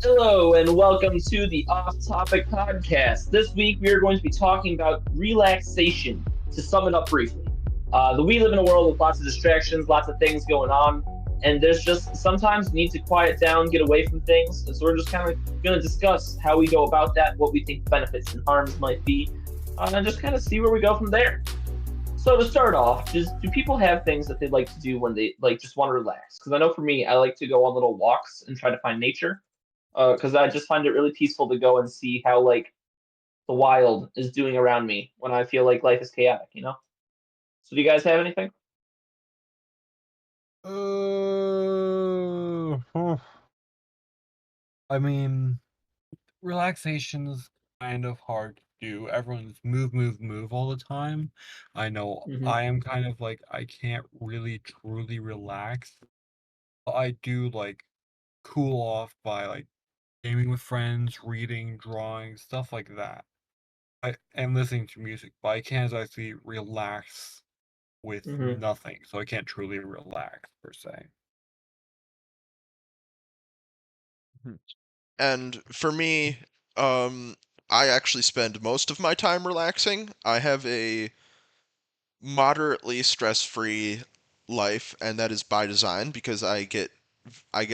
Hello and welcome to the Off Topic Podcast. This week we are going to be talking about relaxation. To sum it up briefly, we live in a world with lots of distractions, lots of things going on, and there's just sometimes you need to quiet down, get away from things. And so we're just kind of going to discuss how we go about that, what we think the benefits and harms might be, and just kind of see where we go from there. So to start off, just do people have things that they like to do when they like just want to relax? Because I know for me, I like to go on little walks and try to find nature because I just find it really peaceful to go and see how like the wild is doing around me when I feel like life is chaotic. So do you guys have anything? I mean, relaxation's kind of hard to do. Everyone's move, move, move all the time. I know Hmm. I am kind of like I can't really truly relax. But I do like cool off by like gaming with friends, reading, drawing, stuff like that. And listening to music, but I can't actually relax with Hmm. nothing, so I can't truly relax per se. Mhm. And for me, I actually spend most of my time relaxing. I have a moderately stress-free life, and that is by design because I get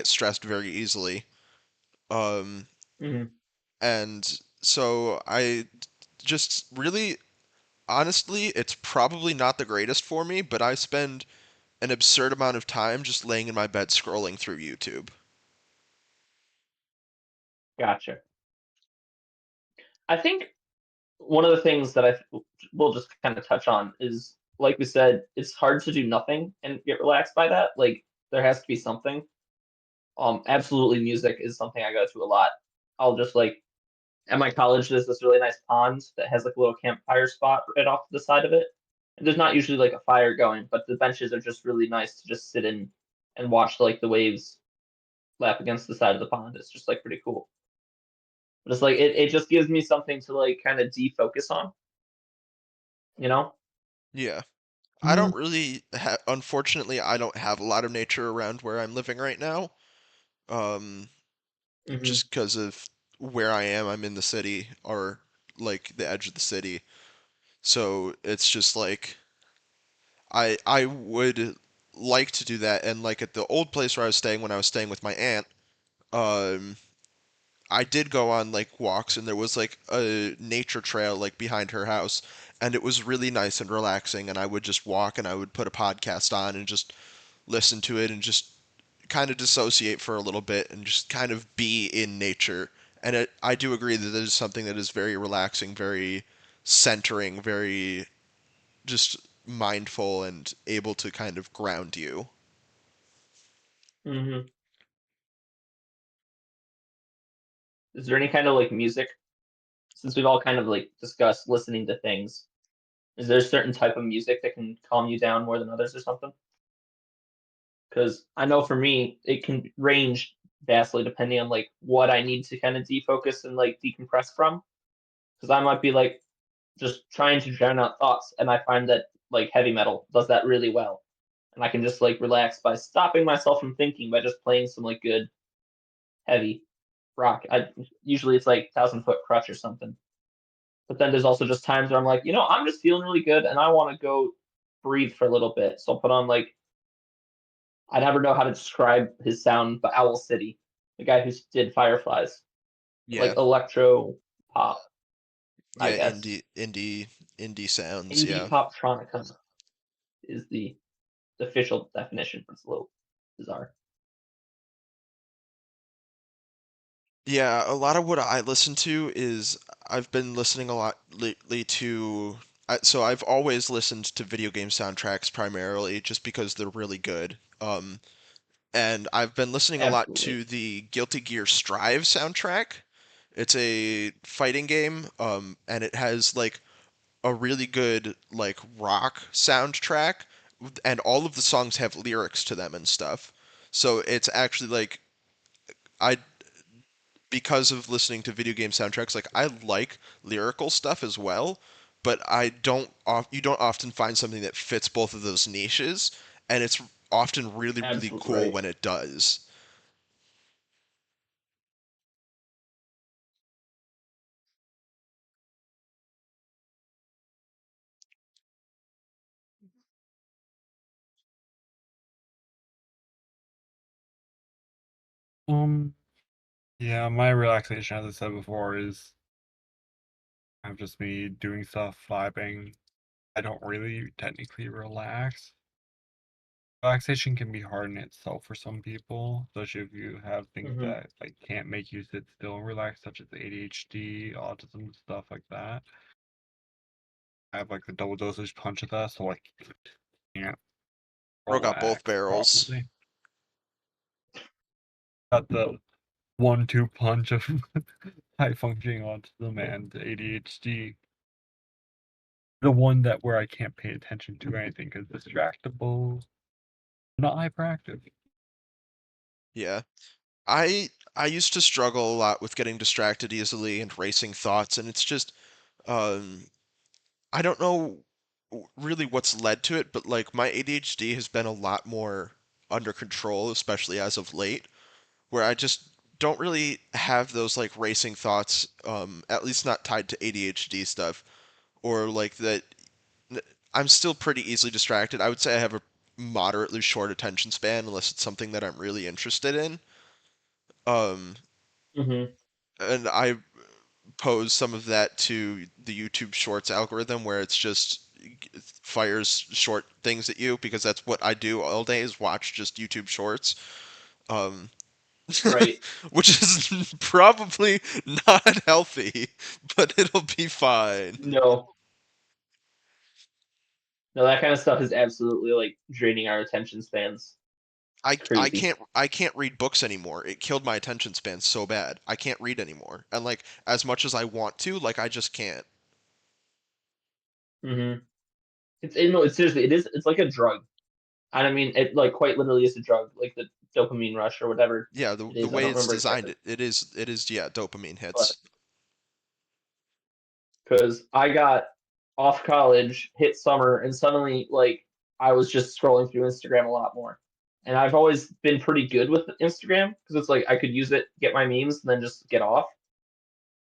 stressed very easily. Um, Hmm. and so I just really honestly, it's probably not the greatest for me, but I spend an absurd amount of time just laying in my bed scrolling through YouTube. Gotcha. I think one of the things that I will just kind of touch on is, like we said, it's hard to do nothing and get relaxed by that. Like there has to be something. Absolutely, music is something I go to a lot. I'll just like at my college, there's this really nice pond that has like a little campfire spot right off to the side of it. And there's not usually like a fire going, but the benches are just really nice to just sit in and watch like the waves lap against the side of the pond. It's just like pretty cool. But it's like it just gives me something to like kind of defocus on, you know? Yeah. I Mm, don't really unfortunately I don't have a lot of nature around where I'm living right now. Um, Hmm. just because of where I am, I'm in the city or like the edge of the city. So it's just like I would like to do that and like at the old place where I was staying when I was staying with my aunt, um I did go on like walks and there was like a nature trail like behind her house and it was really nice and relaxing and I would just walk and I would put a podcast on and just listen to it and just kind of dissociate for a little bit and just kind of be in nature. And I do agree that it is something that is very relaxing, very centering, very just mindful and able to kind of ground you. Hmm. Is there any kind of like music, since we've all kind of like discussed listening to things? Is there a certain type of music that can calm you down more than others or something? Because I know for me, it can range vastly depending on like what I need to kind of defocus and like decompress from. Because I might be like just trying to drown out thoughts, and I find that like heavy metal does that really well, and I can just like relax by stopping myself from thinking by just playing some like good heavy rock. I usually it's like Thousand Foot Crutch or something. But then there's also just times where I'm like, I'm just feeling really good and I want to go breathe for a little bit. So I'll put on like I never know how to describe his sound, but Owl City, the guy who did Fireflies, like Yeah. electro pop, I Yeah, guess. indie sounds, Indie yeah. pop tronica is the official definition. It's a little bizarre. Yeah, a lot of what I listen to is I've been listening a lot lately to so I've always listened to video game soundtracks primarily just because they're really good. And I've been listening a lot Absolutely. to the Guilty Gear Strive soundtrack. It's a fighting game, and it has like a really good like rock soundtrack, and all of the songs have lyrics to them and stuff. So it's actually like I because of listening to video game soundtracks, like I like lyrical stuff as well, but you don't often find something that fits both of those niches, and it's often really really Absolutely cool right. when it does. Yeah, my relaxation, as I said before, is kind of just me doing stuff, vibing. I don't really technically relax. Relaxation can be hard in itself for some people, especially if you have things Hmm. that like can't make you sit still and relax, such as ADHD, autism, stuff like that. I have like the double dosage punch of that, so like can't Bro got both relax barrels. properly. Got the 1-2 punch of high functioning autism and ADHD. The one that where I can't pay attention to anything because distractible, not hyperactive. Yeah. I used to struggle a lot with getting distracted easily and racing thoughts, and it's just um I don't know really what's led to it, but like my ADHD has been a lot more under control, especially as of late, where I just don't really have those like racing thoughts, at least not tied to ADHD stuff, or like that. I'm still pretty easily distracted. I would say I have a moderately short attention span unless it's something that I'm really interested in. Um, Hmm. and I pose some of that to the YouTube Shorts algorithm where it's just fires short things at you because that's what I do all day is watch just YouTube Shorts. Um, Right. which is probably not healthy, but it'll be fine. No. No, that kind of stuff is absolutely like draining our attention spans. It's crazy. I can't read books anymore. It killed my attention span so bad. I can't read anymore. And like as much as I want to, like I just can't. Hmm. No, it's seriously, it is. It's like a drug. And I mean, it like quite literally is a drug, like the dopamine rush or whatever Yeah, it the is. I way don't it's remember designed exactly, it is yeah, dopamine but hits. because I got off college, hit summer, and suddenly like I was just scrolling through Instagram a lot more. And I've always been pretty good with Instagram because it's like I could use it, get my memes, and then just get off.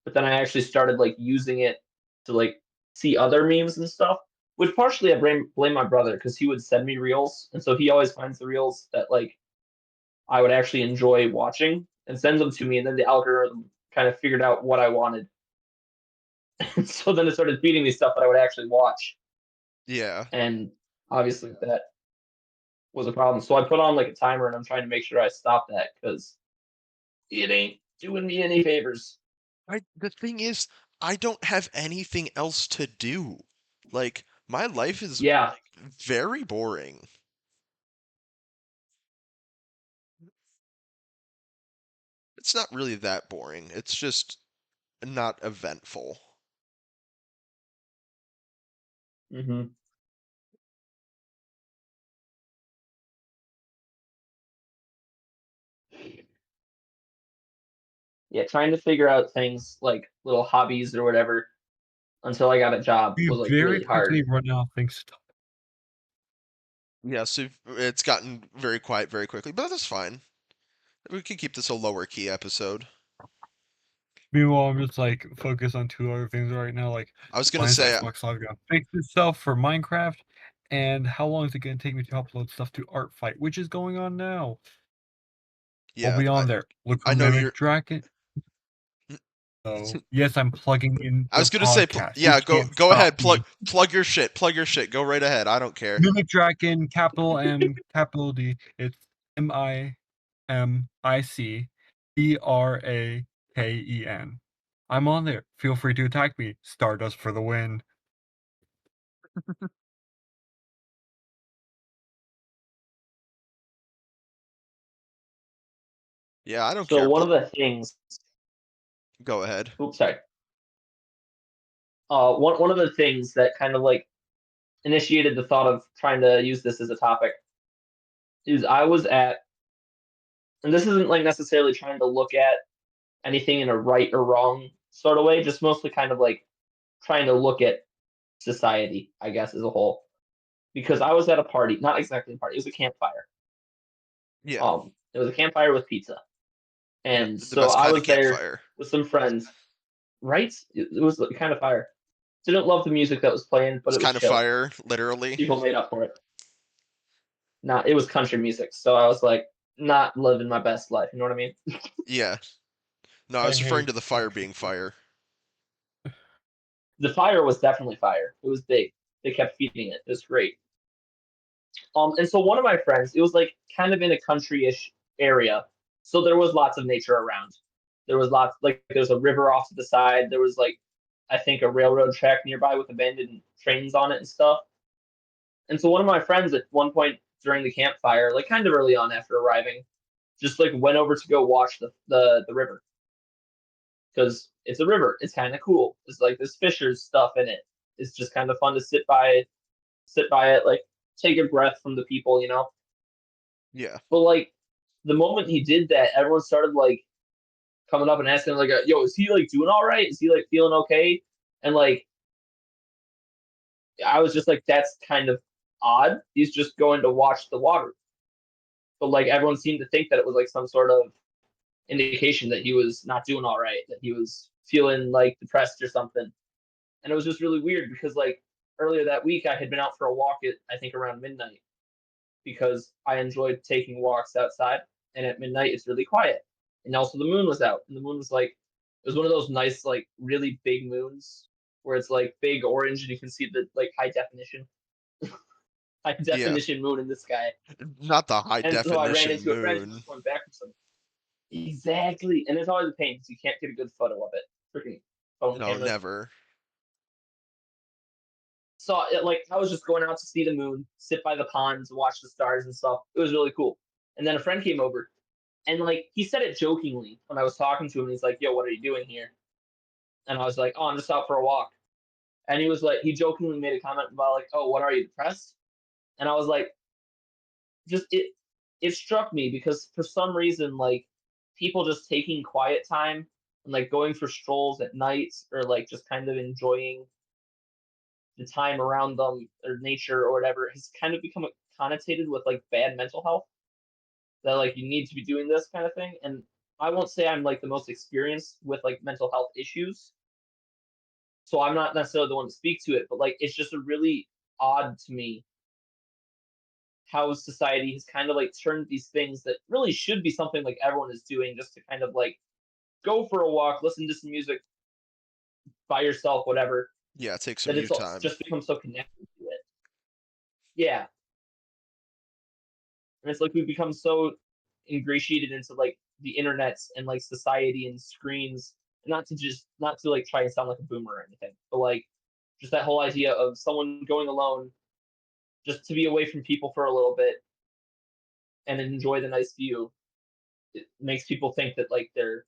But then I actually started like using it to like see other memes and stuff. Which partially I blame my brother because he would send me reels, and so he always finds the reels that like I would actually enjoy watching and sends them to me, and then the algorithm kind of figured out what I wanted. And so then it started feeding me stuff that I would actually watch, Yeah. and obviously that was a problem. So I put on like a timer, and I'm trying to make sure I stop that because it ain't doing me any favors. The thing is, I don't have anything else to do. Like my life is Yeah. very boring. It's not really that boring. It's just not eventful. Hmm. Yeah, trying to figure out things like little hobbies or whatever until I got a job We was like very really hard. quickly run out of things to talk. Yeah, so it's gotten very quiet very quickly, but that's fine. We can keep this a lower key episode. Meanwhile, I'm just like focused on two other things right now. Like, I was gonna when is say, Xbox Live gonna fix itself for Minecraft? And how long is it gonna take me to upload stuff to Artfight, which is going on now? I'll yeah, be on there. Look I for know Mimic you're. Dragon. So yes, I'm plugging in I the was gonna say, podcast. You yeah, can't go stop ahead, me. plug your shit. Go right ahead. I don't care. Mimic Dragon, capital M, capital D. It's MIMICDRAKEN. I'm on there. Feel free to attack me. Stardust for the win. Yeah, I don't So care. one of the things, Go ahead. oops, sorry. One of the things that kind of like initiated the thought of trying to use this as a topic is I was at, and this isn't like necessarily trying to look at anything in a right or wrong sort of way, just mostly kind of like trying to look at society, I guess, as a whole. Because I was at a party, not exactly a party, it was a campfire. Yeah, It was a campfire with pizza, yeah, and the so best I kind of was there campfire. with some friends. Right? It was kind of fire. Didn't love the music that was playing, but It's it was kind of chill. fire, literally. People made up for it. Not, it was country music, so I was like, not living my best life. You know what I mean? Yeah. No, I I was referring hate to the fire being country. fire. The fire was definitely fire. It was big. They kept feeding it. It was great. And so one of my friends, it was like kind of in a country-ish area, so there was lots of nature around. There was lots like there's a river off to the side. There was like I think a railroad track nearby with abandoned trains on it and stuff. And so one of my friends at one point during the campfire, like kind of early on after arriving, just like went over to go watch the river because it's a river. It's kind of cool. It's like there's fishers stuff in it. It's just kind of fun to sit by it, like take a breath from the people, you know. Yeah. But like the moment he did that, everyone started like coming up and asking like, "Yo, is he like doing all right? Is he like feeling okay?" And like I was just like, "That's kind of odd. He's just going to watch the water." But like everyone seemed to think that it was like some sort of indication that he was not doing all right, that he was feeling like depressed or something. And it was just really weird because like earlier that week I had been out for a walk at I think around midnight because I enjoyed taking walks outside. And at midnight, it's really quiet. And also, the moon was out, and the moon was like, it was one of those nice, like, really big moons where it's like big orange and you can see the like high Yeah. definition moon in the sky. Not the high And so I ran definition into a friend who was moon. going back from something. Exactly. And it's always a pain because you can't get a good photo of it. Freaking phone No, cameras. never. So like I was just going out to see the moon, sit by the ponds, watch the stars and stuff. It was really cool. And then a friend came over. And like he said it jokingly when I was talking to him. He's like, "Yo, what are you doing here?" And I was like, "Oh, I'm just out for a walk." And he was like, he jokingly made a comment about like, "Oh, what are you depressed?" And I was like, just it struck me because for some reason like people just taking quiet time and like going for strolls at night or like just kind of enjoying the time around them or nature or whatever has kind of become connotated with like bad mental health, that like you need to be doing this kind of thing. And I won't say I'm like the most experienced with like mental health issues, so I'm not necessarily the one to speak to it. But like it's just a really odd to me how society has kind of like turned these things that really should be something like everyone is doing just to kind of like go for a walk, listen to some music by yourself, whatever. Yeah, take some That you it's time. just become so connected to it. Yeah, and it's like we've become so ingratiated into like the internets and like society and screens. Not to like try and sound like a boomer or anything, but like just that whole idea of someone going alone just to be away from people for a little bit and enjoy the nice view. It makes people think that like they're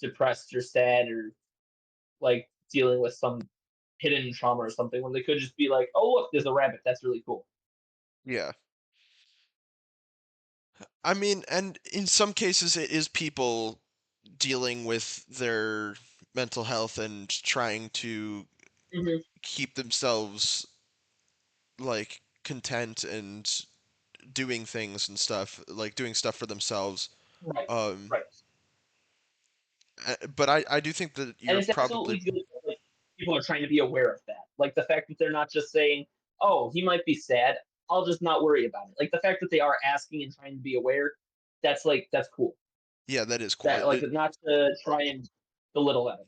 depressed or sad or like dealing with some hidden trauma or something when they could just be like, "Oh look, there's a rabbit. That's really cool." Yeah. I mean, and in some cases it is people dealing with their mental health and trying to Hmm. keep themselves like content and doing things and stuff, like doing stuff for themselves. Right, Um, right. but I do think that And you're it's probably absolutely good that like people are trying to be aware of that. Like the fact that they're not just saying, "Oh, he might be sad. I'll just not worry about it." Like the fact that they are asking and trying to be aware, that's cool. yeah, that is cool. That like not to try and belittle that.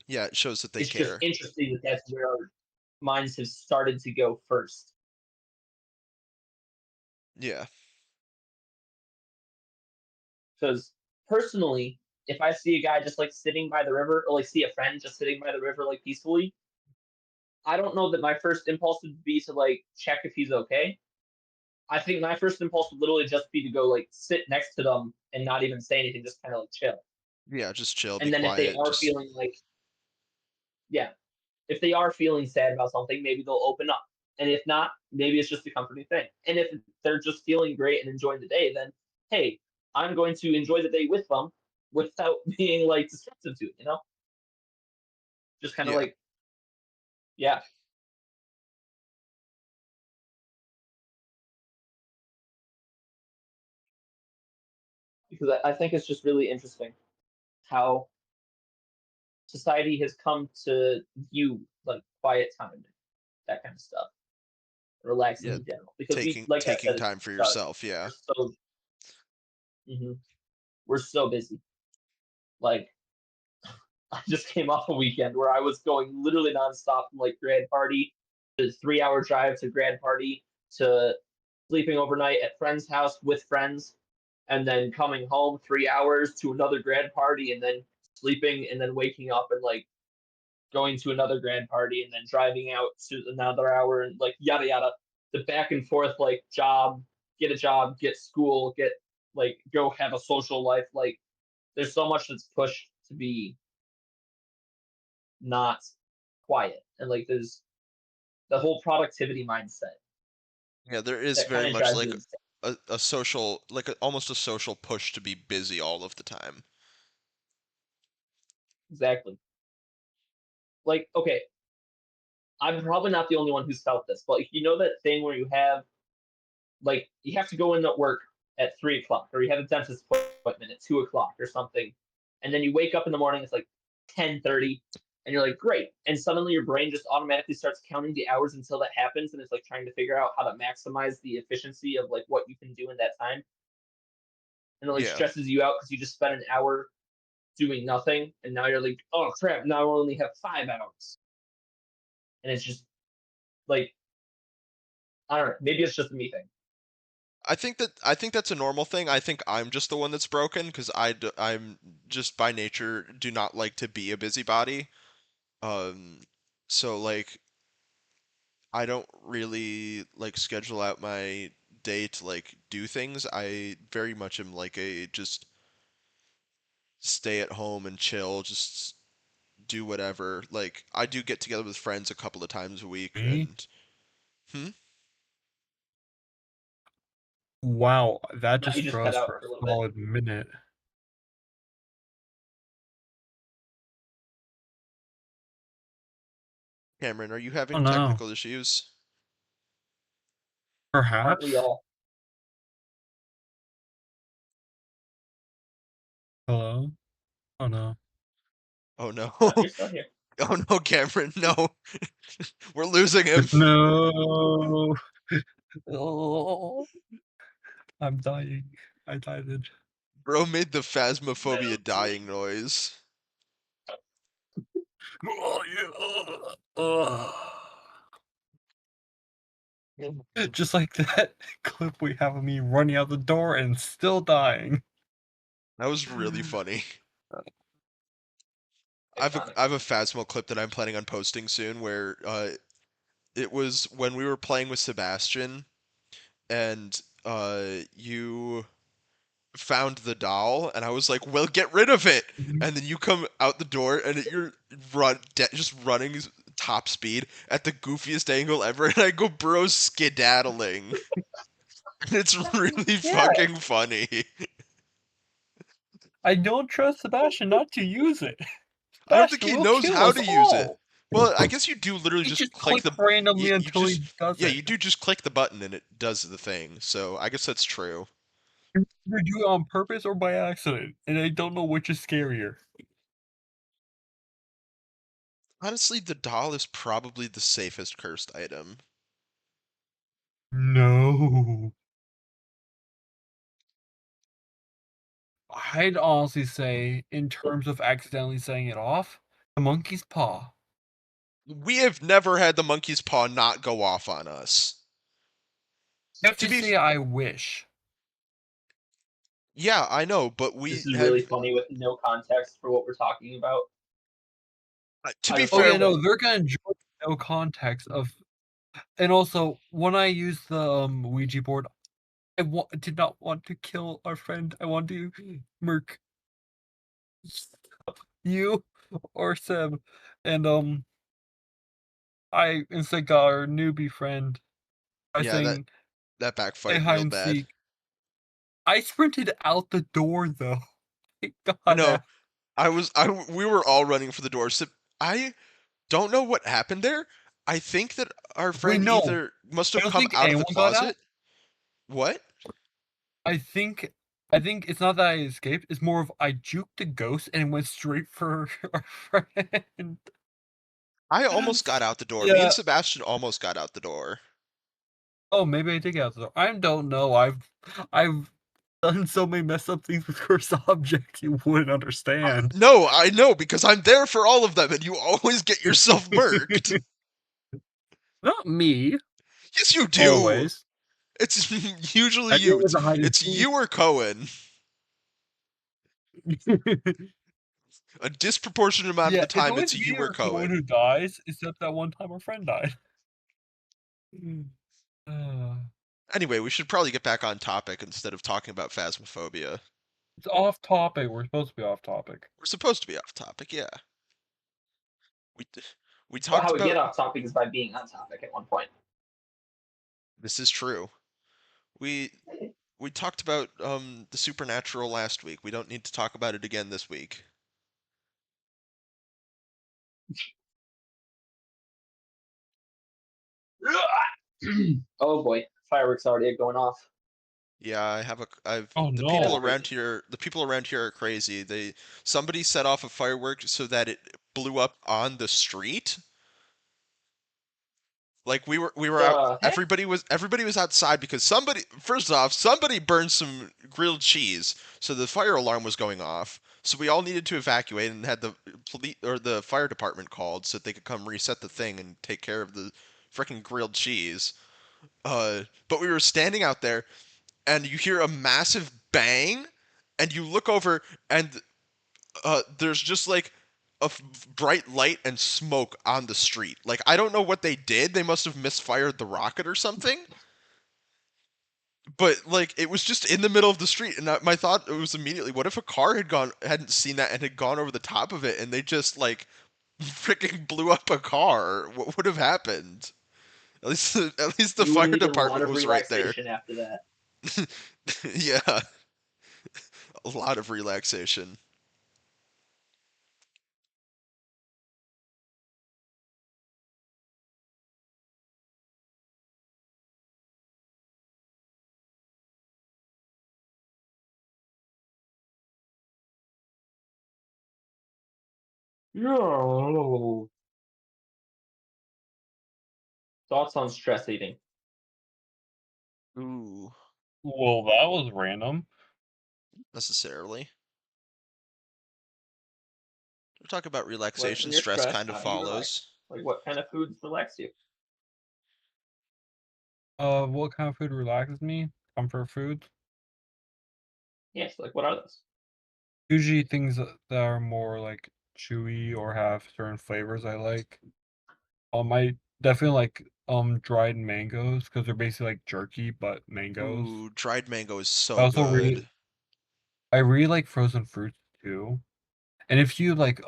Yeah, it shows that they It's just care. interesting that that's where our minds have started to go first. Yeah, Because personally, if I see a guy just like sitting by the river, or like see a friend just sitting by the river like peacefully, I don't know that my first impulse would be to like check if he's okay. I think my first impulse would literally just be to go like sit next to them and not even say anything, just kind of like chill. yeah, just chill, be And then if they quiet, are just feeling like, yeah, if they are feeling sad about something, maybe they'll open up. And if not, maybe it's just a comforting thing. And if they're just feeling great and enjoying the day, then hey, I'm going to enjoy the day with them without being like disruptive to it, you know? Just kind of yeah, like, yeah, because I think it's just really interesting how society has come to view like quiet time, that kind of stuff, relaxing yeah. in general. Because we, Taking like I taking said at time for the start, yourself. Yeah, we're so hmm We're so busy. Like, I just came off a weekend where I was going literally nonstop from like grad party to 3 hour drive to grad party to sleeping overnight at friend's house with friends, and then coming home 3 hours to another grad party, and then sleeping, and then waking up and like going to another grad party, and then driving out to another hour, and like yada yada. The back and forth, like job, get school, get like go have a social life. Like there's so much that's pushed to be not quiet, and like there's the whole productivity mindset Yeah, there is that very kind of much drives like you insane. a social, like almost a social push to be busy all of the time. Exactly. Like, okay, I'm probably not the only one who's felt this, but you know that thing where you have like you have to go into work at 3 o'clock, or you have a dentist appointment at 2 o'clock or something, and then you wake up in the morning, it's like 10:30, and you're like, great, and suddenly your brain just automatically starts counting the hours until that happens, and it's like trying to figure out how to maximize the efficiency of like what you can do in that time, and it like Yeah. stresses you out because you just spent an hour doing nothing, and now you're like, oh crap, now I only have 5 hours, and it's just like I don't know, maybe it's just a me thing. I think that's a normal thing. I think I'm just the one that's broken because I'm just by nature do not like to be a busybody. Um, so like I don't really like schedule out my day to like do things. I very much am like a just stay at home and chill, just do whatever. Like I do get together with friends a couple of times a week Me? and hmm? Wow, that Now you just just cut froze out for a for a little bit. solid minute. Cameron, are you Oh having no. technical issues? Aren't we Perhaps? all? Hello? Oh no. Oh no. You're still here. Oh no, Cameron, no. We're losing him. No. Oh, I'm dying. I died. Bro made the I phasmophobia know, too. dying noise. Oh, yeah. Just like that clip we have of me running out the door and still dying. That was really funny. Iconic. I have a Phasmo clip that I'm planning on posting soon where it was when we were playing with Sebastian and you found the doll and I was like, "Well, get rid of it." Mhm. And then you come out the door and you're just running top speed at the goofiest angle ever and I go, "Bro, skedaddling." And it's really Yeah, fucking funny. I don't trust Sebastian not to use it. I don't think Sebastian he will knows kill how us to use it. all. Well, I guess you do literally He just just click clicks the randomly you until he just does yeah, it. you do just click the button and it does the thing. So I guess that's true. You either do it on purpose or by accident, and I don't know which is scarier. Honestly, the doll is probably the safest cursed item. No. I'd honestly say, in terms of accidentally setting it off, the monkey's paw. We have never had the monkey's paw not go off on us. I have To to be say I wish. yeah, I know, but this we is really have funny with no context for what we're talking about. to I be just Oh want fair, yeah, to say, no, they're gonna enjoy no context of, and also when I use the Ouija board, did not want to kill our friend. I want to murk you or Seb, and I instead got our newbie friend by yeah, saying, that "Hey, backfired hide real and bad. seek." I sprinted out the door though. I I got know. out. We were all running for the door. So I don't know what happened there. I think that our Wait, friend no, either must I have don't come think out of the anyone got out. closet. What? I think I think it's not that I escaped. It's more of I juked the ghost and went straight for our friend. I almost got out the door. Me and Yeah. Sebastian almost got out the door. Oh, maybe I did get out the door. I don't know. I've done so many messed up things with cursed objects you wouldn't understand. No, I know because I'm there for all of them, and you always get yourself murked. Not me, Yes, you do. always. It's usually I do you. it with a hide and It's seek. you or Cohen. A disproportionate amount of Yeah, the it's time, always it's me you or or someone Cohen. who dies, except that one time our friend died. Uh, Anyway, we should probably get back on topic instead of talking about Phasmophobia. it's off topic. We're supposed to be off topic. We're supposed to be off topic, yeah. We we Well, talked how we get about. off topic is by being on topic at one point. This is true. We we talked about the supernatural last week. We don't need to talk about it again this week. Oh boy, fireworks already going off. Yeah, I've Oh the no! people That's around crazy. here. The people around here are crazy. Somebody set off a firework so that it blew up on the street. Like we were out. The heck? Everybody was outside because somebody burned some grilled cheese, so the fire alarm was going off. So we all needed to evacuate and had the police or the fire department called so that they could come reset the thing and take care of the freaking grilled cheese. But we were standing out there and you hear a massive bang, and you look over, and there's just like a bright light and smoke on the street. Like I don't know what they did. They must have misfired the rocket or something. But like it was just in the middle of the street, and my thought was immediately, what if a car hadn't seen that and had gone over the top of it, and they just like freaking blew up a car? What would have happened? At least the You would fire need a lot department of was right there. relaxation after that. Yeah, a lot of relaxation. No. Thoughts on stress eating? Ooh, Well, that was random. necessarily. We're talking about Like relaxation. when you're Stress stressed, kind of how do you relax? follows. Like what kind of foods relax you? What kind of food relaxes me? Comfort foods. Yes, like what are those? Usually things that are more like chewy or have certain flavors I like. I definitely like dried mangoes because they're basically like jerky but mangoes. Ooh, dried mango is I so also really good. I really like frozen fruits too. And if you like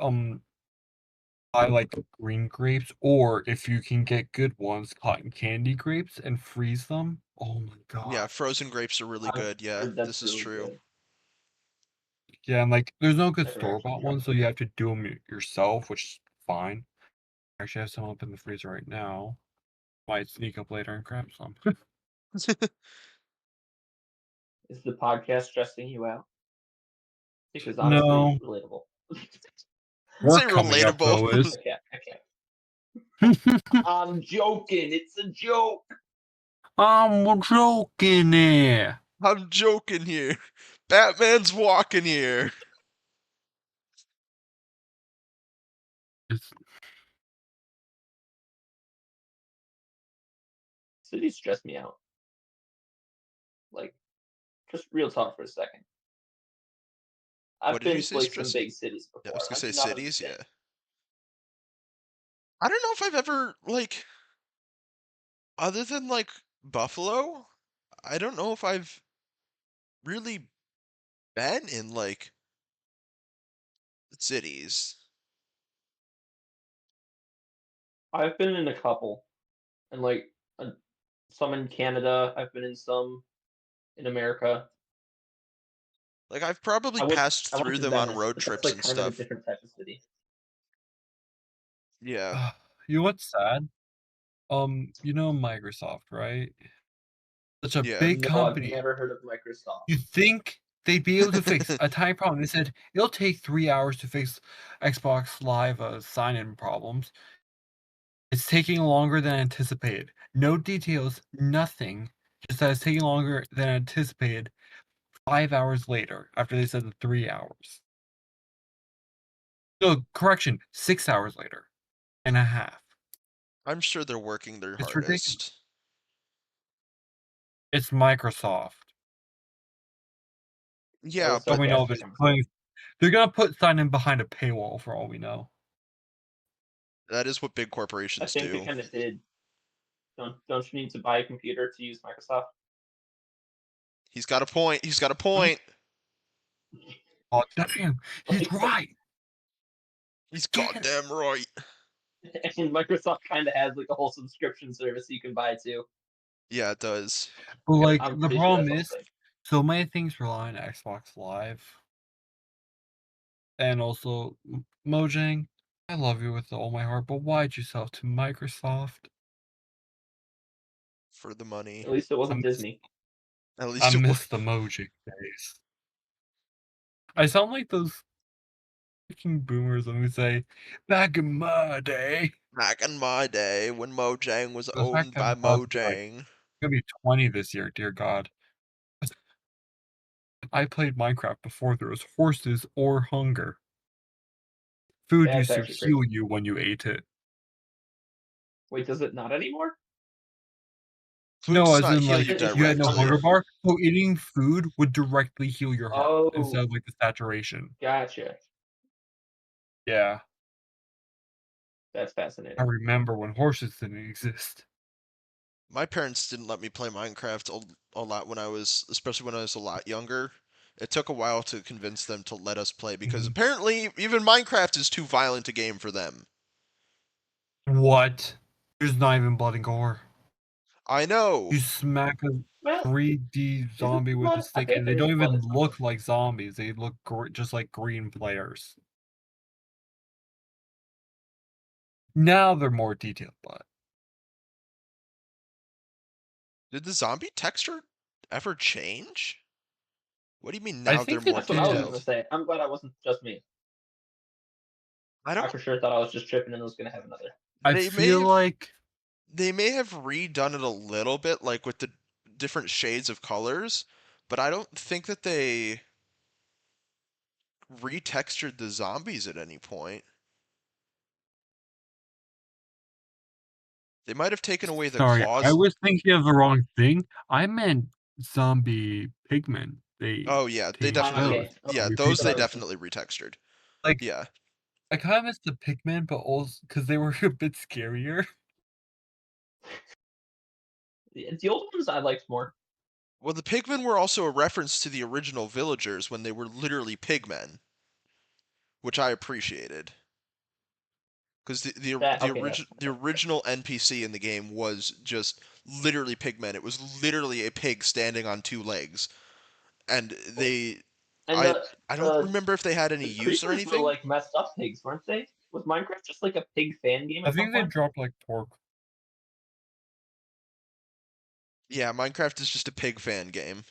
buy like green grapes, or if you can get good ones, cotton candy grapes, and freeze them. Oh my Yeah, god. frozen grapes are really I've good. Yeah, heard that's this is really true. good. Yeah, and like there's no good Never store actually bought tried ones, it. so you have to do them yourself, which is fine. Actually, I have some up in the freezer right now. Might sneak up later and grab some. Is the podcast stressing you out? Because honestly, No, relatable. work Say coming up though relatable. is. I can't. I'm joking. It's a joke. I'm joking there. I'm joking here. Batman's walking here. It's, Cities stress me out. Like, just real talk for a second. What I've did you been to say, like some stress? big cities Yeah, I was before. gonna I say do not cities. understand. Yeah, I don't know if I've ever like, other than like Buffalo. I don't know if I've really been in like cities. I've been in a couple, and like uh, some in Canada. I've been in some in America. Like I've probably I went. passed I went through to them on Venice, road but that's trips like and kind of a stuff. different type of city. Yeah, you know what's sad? You know Microsoft, right? Such a yeah. big No, I've company. never heard of Microsoft. You think they'd be able to fix a tiny problem? They said it'll take 3 hours to fix Xbox Live sign-in problems. It's taking longer than anticipated. No details, nothing. Just that it's taking longer than anticipated. 5 hours later, after they said the 3 hours. No, correction, 6 hours later and a half. I'm sure they're working their It's ridiculous. hardest. It's Microsoft. Yeah, All but we know, they're gonna put sign-in behind a paywall for all we know. that is what big I corporations think they do. kind of did. Don't you need to buy a computer to use Microsoft? He's got a point. He's got a point. Oh, damn, he's right. He's Yeah. goddamn right. And Microsoft kind of has like a whole subscription service you can buy too. Yeah, it does. But like I'm the pretty sure problem that's is, all thing. so many things rely on Xbox Live, and also Mojang. I love you with all my heart, but why'd you sell to Microsoft? For the money. At least it wasn't miss- Disney. At I least it was. miss the Mojang days. I sound like those freaking boomers when we say, "Back in my day." Back in my day when Mojang was The fact owned that by I'm about to be, like, Mojang. gonna be 20 this year, dear God. I played Minecraft before there was horses or hunger. Food That's used to actually heal crazy. you when you ate it. Wait, does it not anymore? Food No, does as not in, heal like, you It's you had no just hunger directly. hunger. bar, so eating food would directly heal your heart instead Oh, of, like, the saturation. gotcha. Yeah, That's I fascinating. remember when horses didn't exist. My parents didn't let me play Minecraft a lot when I was, especially when I was a lot younger. It took a while to convince them to let us play because Mhm. apparently even Minecraft is too violent a game for them. What? There's not even blood and gore. I know. You smack a Well, 3D isn't zombie with a blood? I stick, think and they there is don't blood even in some of look them. like zombies, they look just like green players. Now they're more detailed, but Did the zombie texture ever change? What do you mean I now they're think it more That's what I was did. gonna detailed? say. I'm glad I wasn't just me. I I don't. for sure thought I was just tripping and was gonna have another. I They may feel have like they may have redone it a little bit, like with the different shades of colors, but I don't think that they retextured the zombies at any point. They might have taken away the sorry, I claws. was thinking of the wrong thing. I meant zombie pigmen. They Oh yeah, they changed Ah, definitely. those. okay. Yeah, Okay, Zombie those that's what they I pigmen. was thinking. definitely retextured. Like, Yeah. I kind of missed the pigmen, but also because they were a bit scarier. The old ones I liked more. Well, the pigmen were also a reference to the original villagers when they were literally pigmen, which I appreciated. Because That okay, that's the original NPC in the game was just literally pigmen. It was literally a pig standing on two legs, and and I the I don't the remember if they had any the use or creepers were anything. like messed up pigs, weren't they? Was Minecraft just like a pig fan game I at some think they point? dropped like pork. Yeah, Minecraft is just a pig fan game.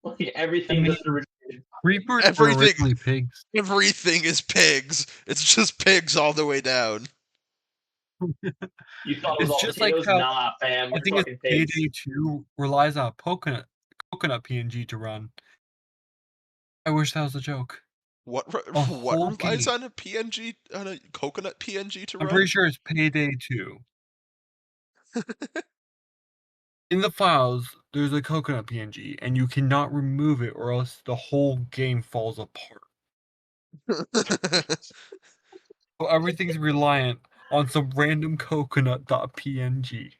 Like I everything mean, just originated from pigs. creepers were Everything originally pigs. everything is pigs. It's just pigs all the way down. You thought it was It's all just like potatoes? how Nah, fam, I we're think it's fucking pigs. Payday 2 relies on a coconut PNG to run. I wish that was a joke. A What whole relies game. on a PNG on a coconut PNG to I'm pretty run? sure it's Payday 2. In the files, there's a coconut PNG, and you cannot remove it or else the whole game falls apart. So everything's reliant on some random coconut.png.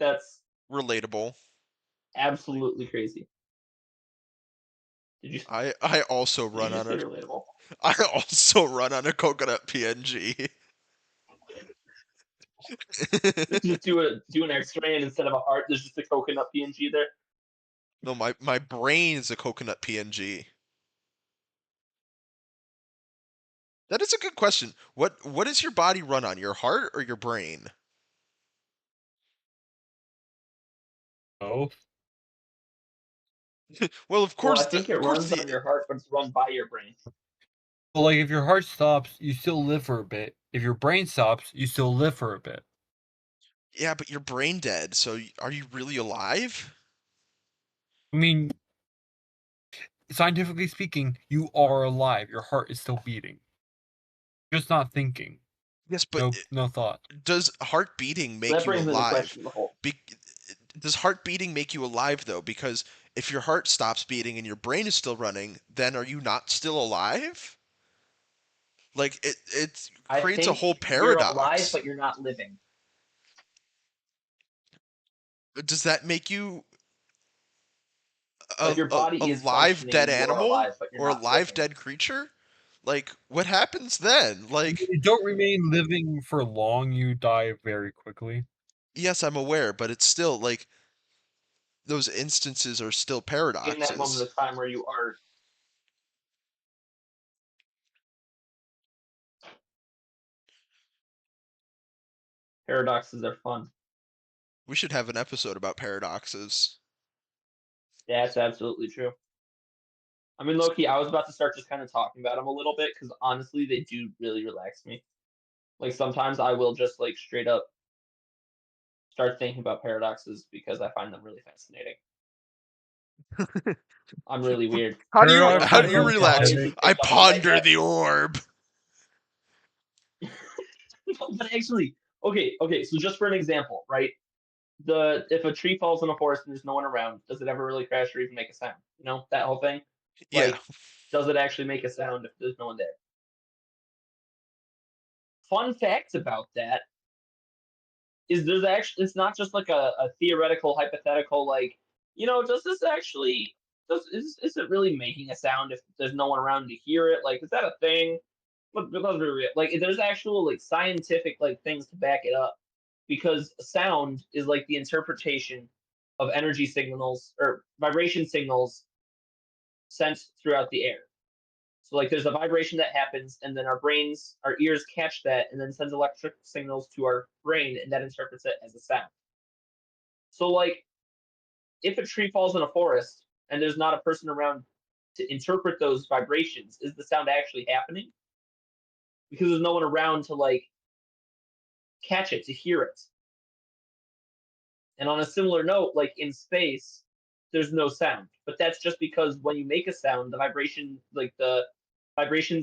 That's Relatable. absolutely crazy. I also Did you run just on say a relatable? I also run on a coconut PNG. Just do an X-ray and instead of a heart, there's just a coconut PNG there. No, my brain is a coconut PNG. That is a good question. What does your body run on? Your heart or your brain? Oh? Well, of Well, I course think it runs on your heart, but it's run by your brain. Well, like, if your heart stops, you still live for a bit. If your brain stops, you still live for a bit. Yeah, but you're brain dead, so are you really alive? I mean, scientifically speaking, you are alive. Your heart is still beating. Just not thinking. Yes, but No thought. does heart beating So make that you brings me to the alive? question of the whole. Does heart beating make you alive though? Because if your heart stops beating and your brain is still running, then are you not still alive? Like it I creates a think whole you're alive, paradox. but you're not living. Does that make you Like your a body is live functioning dead and you're animal alive, but you're or a not live living. dead creature? Like what happens then? Like You don't remain living for long, you die very quickly. yes, I'm aware, but it's still like those instances are still In that moment paradoxes. of time where you are. Paradoxes are fun. We should have an episode about paradoxes. That's absolutely true. I mean, low-key, I was about to start just kind of talking about them a little bit because honestly, they do really relax me. Like sometimes I will just like straight up start thinking about paradoxes because I find them really fascinating. I'm really weird. I Paradoxes How do don't you know are why relax? it funny. just I picked up on that ponder yet. the orb. No, but actually, okay. So just for an example, right? If a tree falls in a forest and there's no one around, does it ever really crash or even make a sound? You know that whole thing. Yeah. Like, does it actually make a sound if there's no one there? Fun fact about that is there's actually it's not just like a theoretical hypothetical like does this actually is it really making a sound if there's no one around to hear it, like is that a thing? But let's be real, like there's actual like scientific like things to back it up because sound is like the interpretation of energy signals or vibration signals sent throughout the air. So like there's a vibration that happens and then our ears catch that and then sends electric signals to our brain and that interprets it as a sound. So like if a tree falls in a forest and there's not a person around to interpret those vibrations, is the sound actually happening? Because there's no one around to like catch it, to hear it. And on a similar note, like in space, there's no sound. But that's just because when you make a sound, the vibrations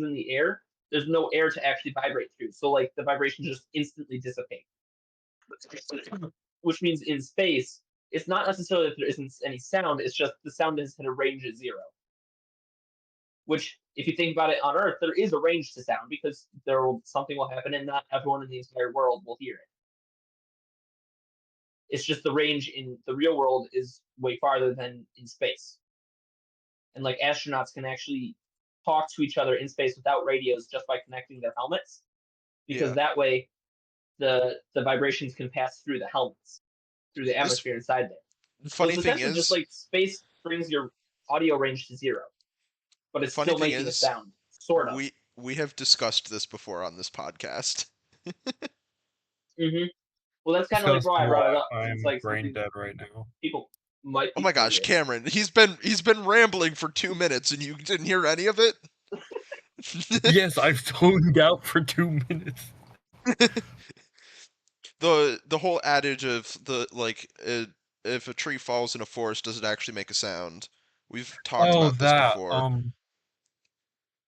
in the air, there's no air to actually vibrate through. So like the vibrations just instantly dissipate. Which means in space, it's not necessarily that there isn't any sound, it's just the sound is at a range of zero. Which, if you think about it on Earth, there is a range to sound because something will happen and not everyone in the entire world will hear it. It's just the range in the real world is way farther than in space. And like astronauts can actually talk to each other in space without radios just by connecting their helmets, because Yeah. that way the vibrations can pass through the helmets, through the This atmosphere inside there. the So funny it's thing essentially just is, like space brings your audio range to zero, but the it's funny still thing making a is, sound, sort of. we have discussed this before on this podcast. Hmm. Well, that's kind of like Discuss why I brought it why up because it's I'm like brain something dead right now. people might Oh be my gosh, curious. Cameron, he's been rambling for 2 minutes and you didn't hear any of it? Yes, I've zoned out for 2 minutes. The whole adage of if a tree falls in a forest, does it actually make a sound? We've talked Oh, about this that. before.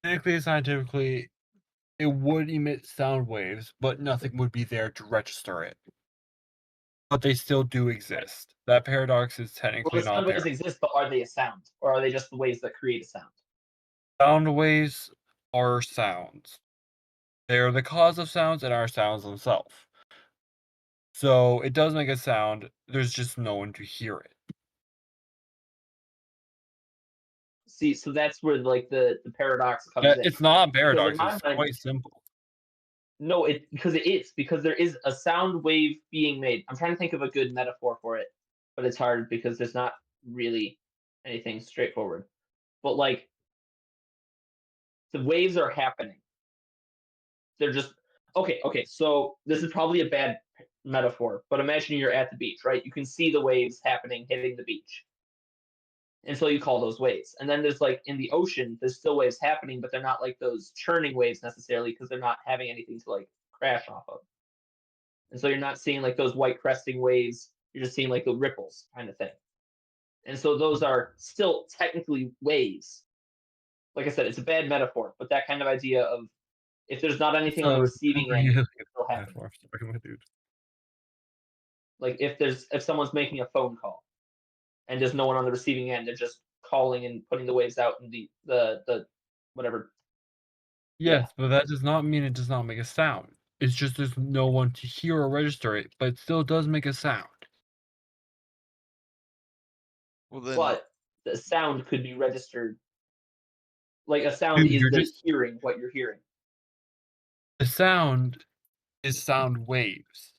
Technically and scientifically, it would emit sound waves, but nothing would be there to register it. But they still do exist. That paradox is Well, technically the sound not waves there. exist, but are they a sound, or are they just the waves that create a sound? Sound waves are sounds. They're the cause of sounds and are sounds themselves. So it does make a sound, there's just no one to hear it. See, so that's where like the paradox comes in, It's not a because in paradox, my it's mind, quite simple. no, because there is a sound wave being made. I'm trying to think of a good metaphor for it, but it's hard because there's not really anything straightforward. But like the waves are happening. They're just okay. Okay, so this is probably a bad metaphor, but imagine you're at the beach, right? You can see the waves happening, hitting the beach. And so you call those waves. And then there's like in the ocean, there's still waves happening, but they're not like those churning waves necessarily because they're not having anything to like crash off of. And so you're not seeing like those white cresting waves. You're just seeing like the ripples kind of thing. And so those are still technically waves. Like I said, it's a bad metaphor, but that kind of idea of if there's not anything on the So receiving end, really it's still happening. metaphor, sorry, my dude. Like if someone's making a phone call and there's no one on the receiving end, they're just calling and putting the waves out in the whatever. Yeah. Yes, but that does not mean it does not make a sound. It's just there's no one to hear or register it, but it still does make a sound. Well then, But the sound could be registered. Like a sound Dude, is you're the just hearing what you're hearing. the sound is sound waves.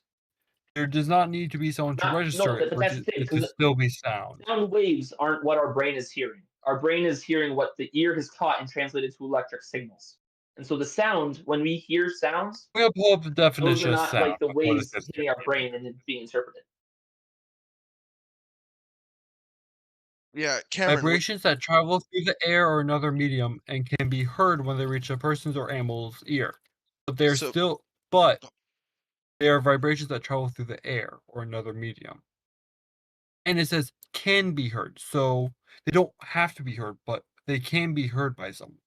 There does not need to be someone to Not no, register it but for that's the thing it to because still be sound. sound waves aren't what our brain is hearing. Our brain is hearing what the ear has caught and translated to electric signals. And so the sound, when we hear sounds, I'm gonna pull up the those are definition of not sound like the of what it waves says here. hitting our brain and it being interpreted. yeah, Cameron. Vibrations that travel through the air or another medium and can be heard when they reach a person's or animal's ear. But So they are vibrations that travel through the air or another medium. And it says can be heard, so they don't have to be heard, but they can be heard by someone.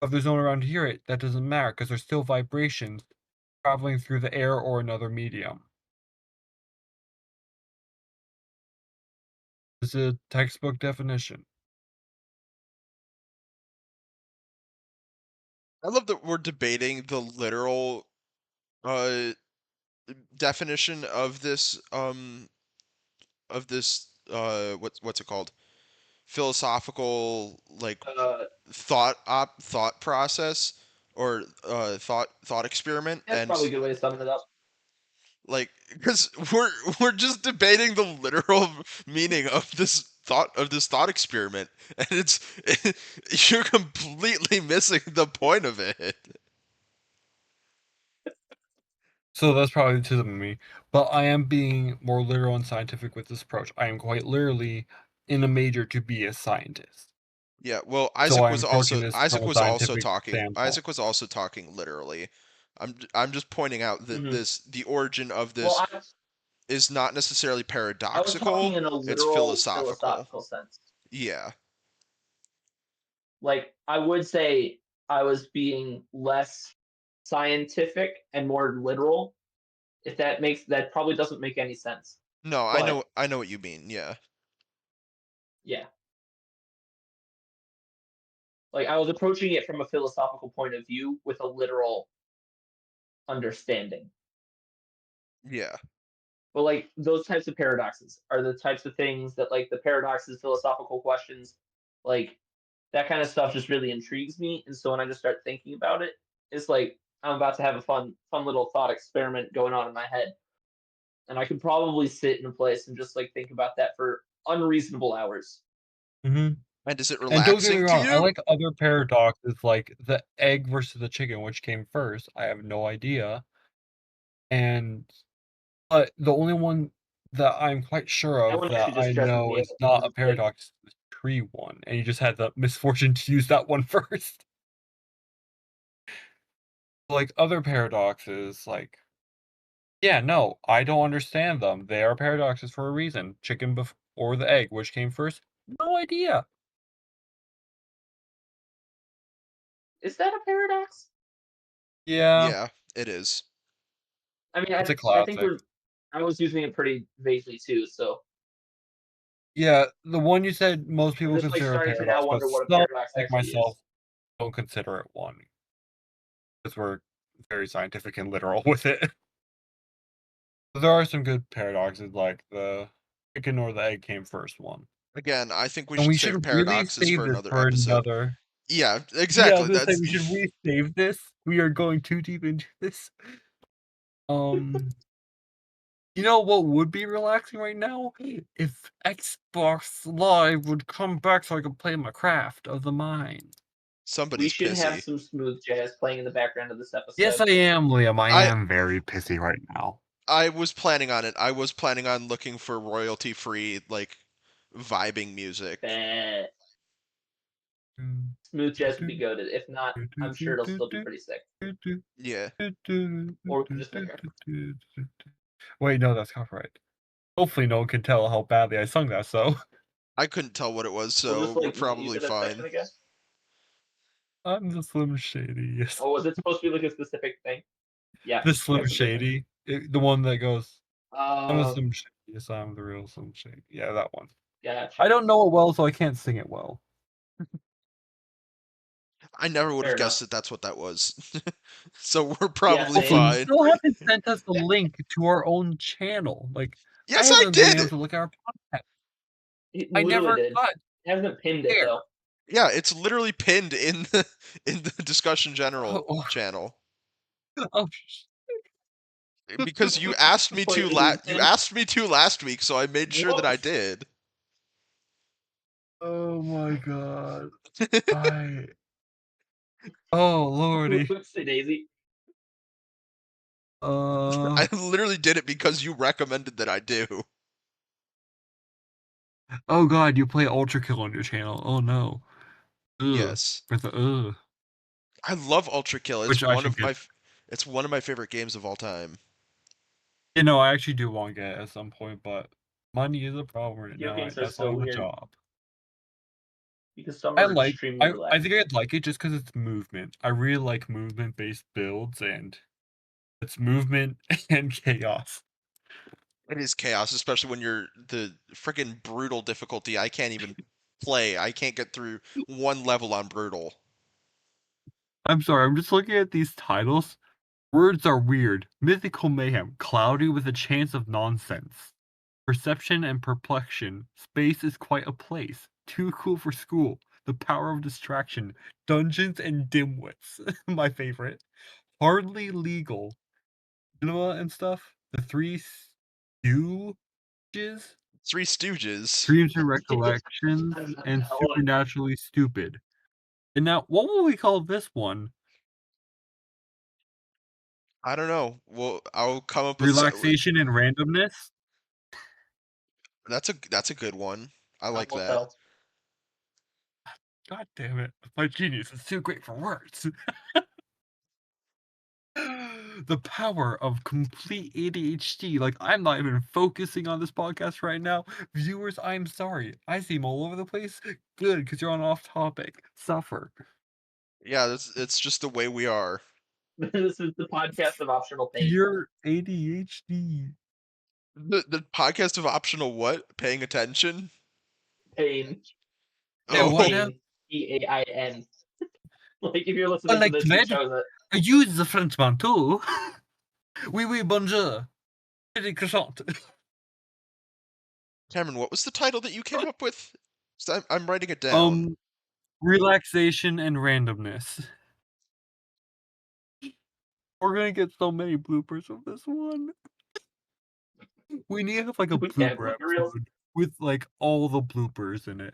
If there's no one around to hear it, that doesn't matter because there's still vibrations traveling through the air or another medium. This is a textbook definition. I love that we're debating the literal uh definition of this what's it called? Philosophical like Uh, thought process or thought experiment, that's and probably a good way to sum it up. like because we're just debating the literal meaning of this thought experiment, and you're completely missing the point of it. So that's probably to me. But I am being more literal and scientific with this approach. I am quite literally in a major to be a scientist. Yeah, well, So I'm approaching this from a scientific standpoint. Isaac was also talking literally. I'm just pointing out that Hmm. the origin of Well, this is not necessarily I was talking paradoxical, in a it's literal philosophical. philosophical sense. Yeah. Like I would say I was being less scientific and more literal. If that probably doesn't make any sense. No, But I know what you mean. Yeah. yeah, like I was approaching it from a philosophical point of view with a literal understanding. Yeah. But like those types of paradoxes are the types of things that like the paradoxes, philosophical questions, like that kind of stuff just really intrigues me. And so when I just start thinking about it, it's like I'm about to have a fun little thought experiment going on in my head. And I could probably sit in a place and just like think about that for unreasonable hours. Hmm. And is it And don't get me relaxing to wrong, I you? like other paradoxes like the egg versus the chicken, which came first. I have no idea. And but the only one that I'm quite sure That of one that actually just I stresses know me out is not because a it's like paradox is the tree one, and you just had the misfortune to use that one first. Like other paradoxes, like yeah, no, I don't understand them. They are paradoxes for a reason. Or the egg, which came first? No idea. is that a paradox? Yeah, Yeah, it is. I mean, it's a I think classic. I was using it pretty vaguely too, so Yeah, the one you said most I'm people just like consider a starting to now paradox, but wonder what a some, paradox like actually myself, is. don't consider it one because we're very scientific and literal with it. But there are some good paradoxes, like the chicken or the egg came first one. Again, I think we And should we save should really paradoxes save for this another for episode. another. Yeah, Yeah, I exactly. was gonna say That's we should resave this. We are going too deep into this. Um, you know what would be relaxing right now? If Xbox Live would come back so I could play my craft of the mind. We somebody's should have pissy. some smooth jazz playing in the background of this Yes, episode. I am, Liam. I I am very pissy right now. I was planning on it. I was planning on looking for royalty free like vibing music. Bet. Smooth jazz would be goated. If not, I'm sure it'll still be pretty sick. Yeah. Or just there. Wait, no, that's copyright. Hopefully no one can tell how badly I sung that, so. I couldn't tell what it was, Was so this we're like what you probably did a fine. second ago? I'm the Slim Shady, yes. Oh, was it supposed to be like a specific thing? Yeah. The Slim that's a good one. Shady, the one that goes, I'm a Oh, Slim Shady, yes, I'm the real Slim Shady. Yeah, that one. gotcha. I don't know it well, so I can't sing it well. I never would Fair have enough. guessed that that's what that was. So we're Yeah, probably same. Also, you fine. still haven't sent us the link to our own channel. Like, I Yes, I haven't been able did. to look at our podcast. It I literally never did. got It hasn't pinned it there. though. Yeah, it's literally pinned in the discussion general Oh, channel. oh, Because you asked me Wait, to is it you pinned? asked me to last week, so I made sure that I Whoops. did. oh my god. Oh lordy. Whoopsie daisy. I literally did it because you recommended that I do. Oh god, you play Ultra Kill on your channel. Oh no. Ugh. Yes. With the ugh. I love Ultra Kill. Which I should get. It's one of my favorite games of all time. You know, I actually do want to get it at some point, but money is a problem right Video now. games are That's so why I have a weird job. because some I are like extremely I relaxed. think I'd like it just because it's movement. I really like movement based builds, and it's movement and chaos. It is chaos, especially when you're the freaking brutal difficulty. I can't even play. I can't get through one level on brutal. I'm sorry, I'm just looking at these titles. Words are weird. Mythical mayhem, cloudy with a chance of nonsense. Perception and perplexion. Space is quite a place. Too cool for school. The power of distraction. Dungeons and dimwits. My favorite. Hardly legal. Cinema and stuff. The Three Stooges. Three Stooges. Dreams and recollections. And supernaturally stupid. And now, what will we call this one? I don't know. Well, I'll come up with Relaxation and randomness. that's a good one. I like Almost that. hell. God damn it. My genius is too great for words. The power of complete ADHD. Like, I'm not even focusing on this podcast right now. Viewers, I'm sorry. I seem all over the place. Good, because you're on off topic. Suffer. Yeah, it's just the way we are. This is the podcast of optional pain. Pure ADHD. The podcast of optional what? Paying attention? Pain. Yeah, Oh, what now? Pain. Pain. Like if you're listening to Like this, you Med, chose it. I use the Frenchman too. Oui, bonjour. Pretty croissant. Cameron, what was the title that you came up with? 'Cause I'm writing it down. Relaxation and randomness. We're gonna get so many bloopers of this one. We need to have like a We have blooper blooper reels. episode with like all the bloopers in it.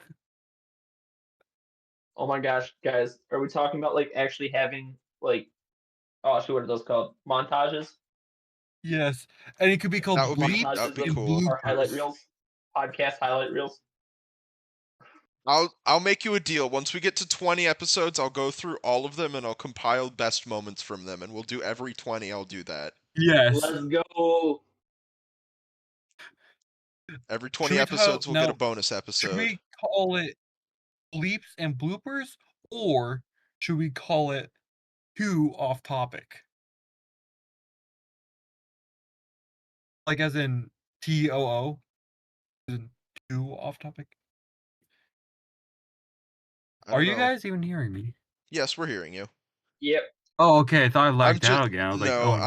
Oh my gosh, guys, are we talking about like actually having like, oh shoot, what are those called? Montages? Yes, and it could be called That would be Montages be of cool. our highlight bloopers. reels, podcast highlight reels. I'll make you a deal. Once we get to 20 episodes, I'll go through all of them and I'll compile best moments from them, and we'll do every 20. I'll do that. Yes. Let's go. Every Should 20 we episodes, we'll get a now? bonus Should episode. we call it bleeps and bloopers, or should we call it too off topic? Like as in TOO? As in too off topic? I Are don't you know. guys even hearing me? Yes, we're hearing you. Yep. Oh, okay. I thought I I'm lagged just out again. I was like, no, oh no.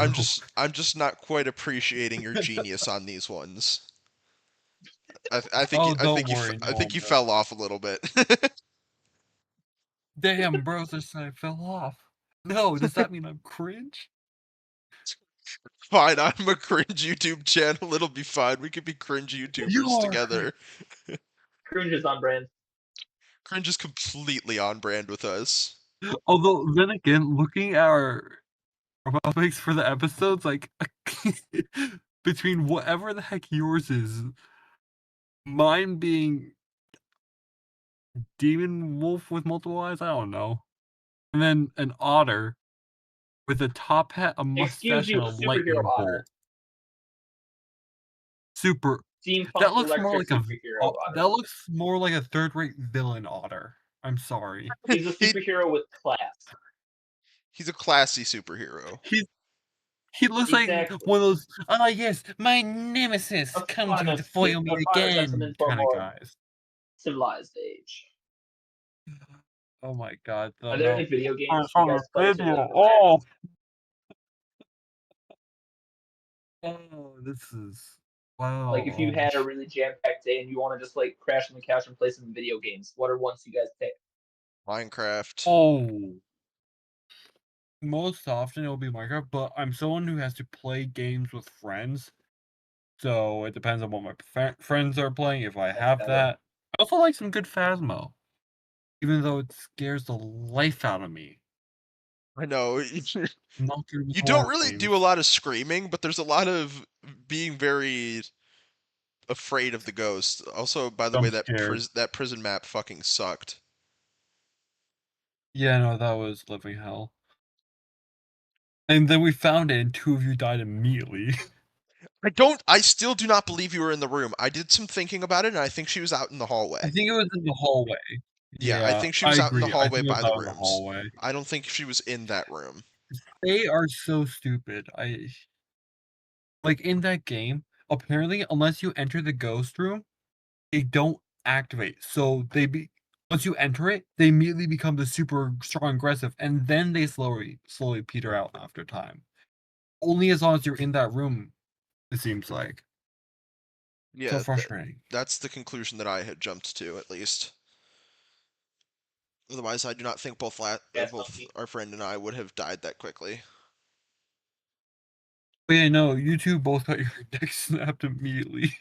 I'm just not quite appreciating your genius on these ones. I think Oh, don't you worry. I No, think you bro. fell off a little bit. Damn, bro, this I fell off. No, does that mean I'm cringe? Fine, I'm a cringe YouTube channel. It'll be fine. We could be cringe YouTubers You are together. Cringe is on brand. Cringe is completely on brand with us. Although, then again, looking at our topics for the episodes, like, between whatever the heck yours is, mine being demon wolf with multiple eyes. I don't know. And then an otter with a top hat, a Excuse mustache, you, and a a superhero lightning otter. bolt. Super. Steampunk That looks more electric like a. superhero otter. That looks more like a third-rate villain otter. I'm sorry. He's a He superhero with class. he's a classy superhero. He looks like Exactly. one of those. Ah, yes, my nemesis comes here to foil me A fire sends him again, into a kind of more guys. civilized age. Oh my god, Are there any no. video I games you saw guys the play to video. relax? Oh, this is Like if you had a wow. really jam-packed day and you want to just like crash on the couch and play some video games, what are ones you guys pick? Minecraft. Oh, most often it'll be Minecraft, but I'm someone who has to play games with friends, so it depends on what my friends are playing. If I That's have valid. that, I also like some good Phasmo, even though it scares the life out of me. I know. Not through the You don't horror really do a games. lot of screaming, but there's a lot of being very afraid of the ghost. Also, by the way, Jump scares. that prison map fucking sucked. Yeah, no, that was living hell. And then we found it, and two of you died immediately. I still do not believe you were in the room. I did some thinking about it, and I think she was out in the I hallway. think it was in the hallway. Yeah, I Yeah, think she I was out in the agree. I hallway think it was by the out in the rooms. hallway. I don't think she was in that room. They are so stupid. Like, in that game, apparently, unless you enter the ghost room, they don't activate. So once you enter it, they immediately become the super strong aggressive, and then they slowly peter out after time. Only as long as you're in that room, it seems like. So Yeah, frustrating. that's the conclusion that I had jumped to, at least. Otherwise, I do not think That's both funky. our friend and I would have died that quickly. But yeah, no, you two both got your dick snapped immediately.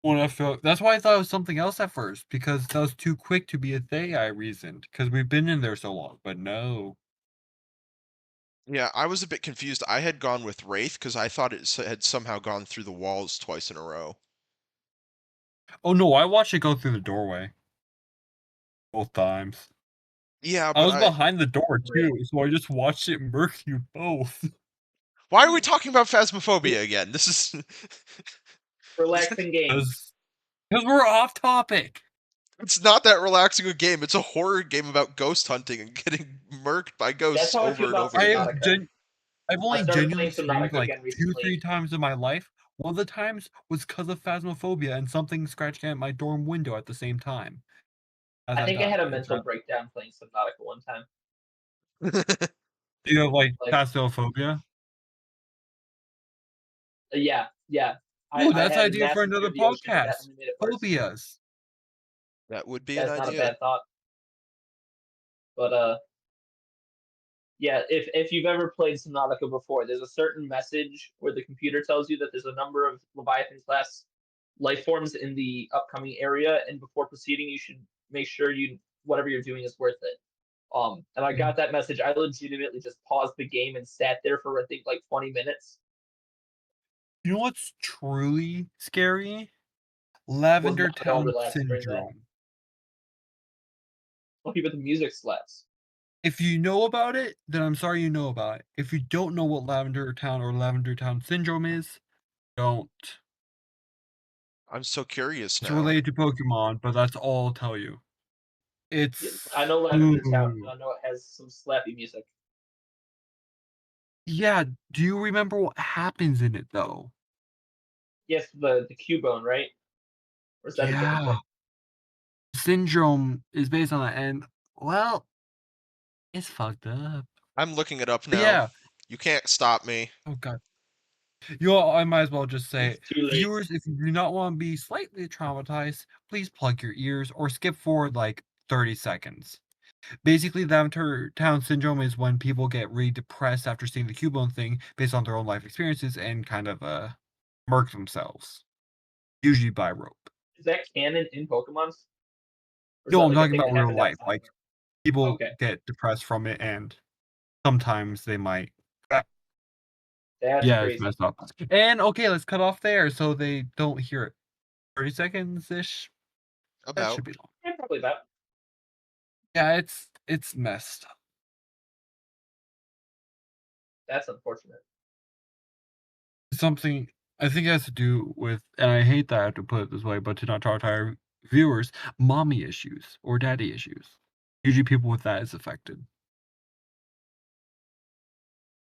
When I felt that's why I thought it was something else at first, because that was too quick to be a they, I reasoned, because we've been in there so long, but no. Yeah, I was a bit confused. I had gone with Wraith because I thought had somehow gone through the walls twice in a row. Oh no, I watched it go through the doorway. Both times. Yeah, I but was behind the door too, so I just watched it murk you both. why are we talking about Phasmophobia again? This is Relaxing game. Because we're off topic. it's not that relaxing a game. It's a horror game about ghost hunting and getting murked by That's ghosts how I feel over and about over I have again. Subnautica. I've I only started playing genuinely screamed Subnautica like again 2, recently. 3 times in my life. One of the times was because of Phasmophobia and something scratching at my dorm window at the same time as I I think I had a died. mental breakdown playing Subnautica one time. Do you have, like, Like, Phasmophobia? yeah, yeah. Oh, I that's had a idea for massive fear another of the ocean, and that podcast. only made it worse. Phobias. That would be an That's not a idea. bad thought. But yeah, if you've ever played Subnautica before, there's a certain message where the computer tells you that there's a number of Leviathan class life forms in the upcoming area, and before proceeding, you should make sure whatever you're doing is worth it. And I got that message. I legitimately just paused the game and sat there for I think like 20 minutes. You know what's truly scary? Was Lavender not at all Town relaxed during that. Syndrome. Okay, but the music slaps. If you know about it, then I'm sorry you know about it. If you don't know what Lavender Town or Lavender Town Syndrome is, don't. I'm so curious It's now. related to Pokemon, but that's all I'll tell you. I It's know Lavender Town, and ooh. I know it has some slappy music. Yeah, do you remember what happens in it though? Yes, the Cubone, right? Or is that a different Yeah. thing? Syndrome is based on that, and well, it's fucked up. I'm looking it up But now. yeah. You can't stop me. Oh god. You know, I might as well just say, It's too late. viewers, if you do not want to be slightly traumatized, please plug your ears or skip forward like 30 seconds. Basically, Lavender Town Syndrome is when people get really depressed after seeing the Cubone thing based on their own life experiences and kind of murk themselves, usually by rope. Is that canon in Pokemon's? Or is No, that I'm like a talking thing about that real happened life. outside of Like, it? people Okay, get depressed from it, and sometimes they might. that's Yeah, it's crazy. messed up. And okay, let's cut off there so they don't hear it. 30 seconds ish. That About. should be long. Yeah, play that? Yeah, it's messed. That's unfortunate. Something I think it has to do with, and I hate that I have to put it this way, but to not talk to our viewers, mommy issues or daddy issues. Usually people with that is affected.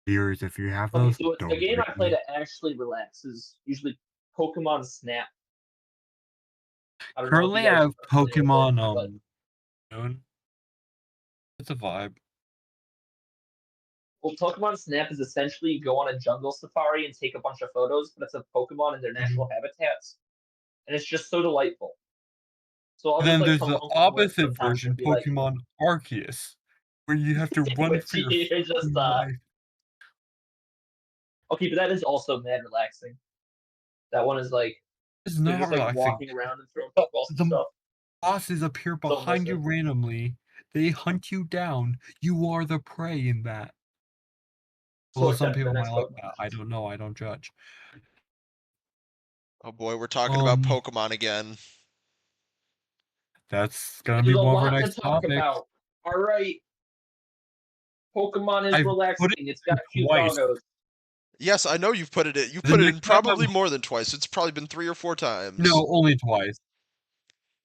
Viewers, if you have Okay, those, so a don't game rate I play me. to actually relax is usually Pokemon Snap. I don't know if you Currently, I guys have are familiar with it, Pokemon but Moon. It's a vibe. well, Pokemon Snap is essentially you go on a jungle safari and take a bunch of photos, but it's of Pokemon in their natural habitats, and it's just so delightful. So I'll And just then like there's come the home from work opposite sometimes and version, be like, Pokemon Arceus, where you have to run but for your you're just fucking life. okay, but that is also mad relaxing. That one is like It's they're not just like relaxing. walking around and throwing Pokeballs and The stuff. bosses appear Don't miss behind you it. randomly. They hunt you down. You are the prey in that. So Although some except for people the might next like Pokemon. that. I don't know. I don't judge. Oh boy, we're talking about Um, Pokemon again. that's gonna be There's a one of our lot to next talk topics. about. All right, Pokemon is I've put relaxing. it It's got cute twice. doggos. Yes, I know you've put it in. You The put it next in time probably more than twice. It's probably been 3 or 4 times. no, only twice.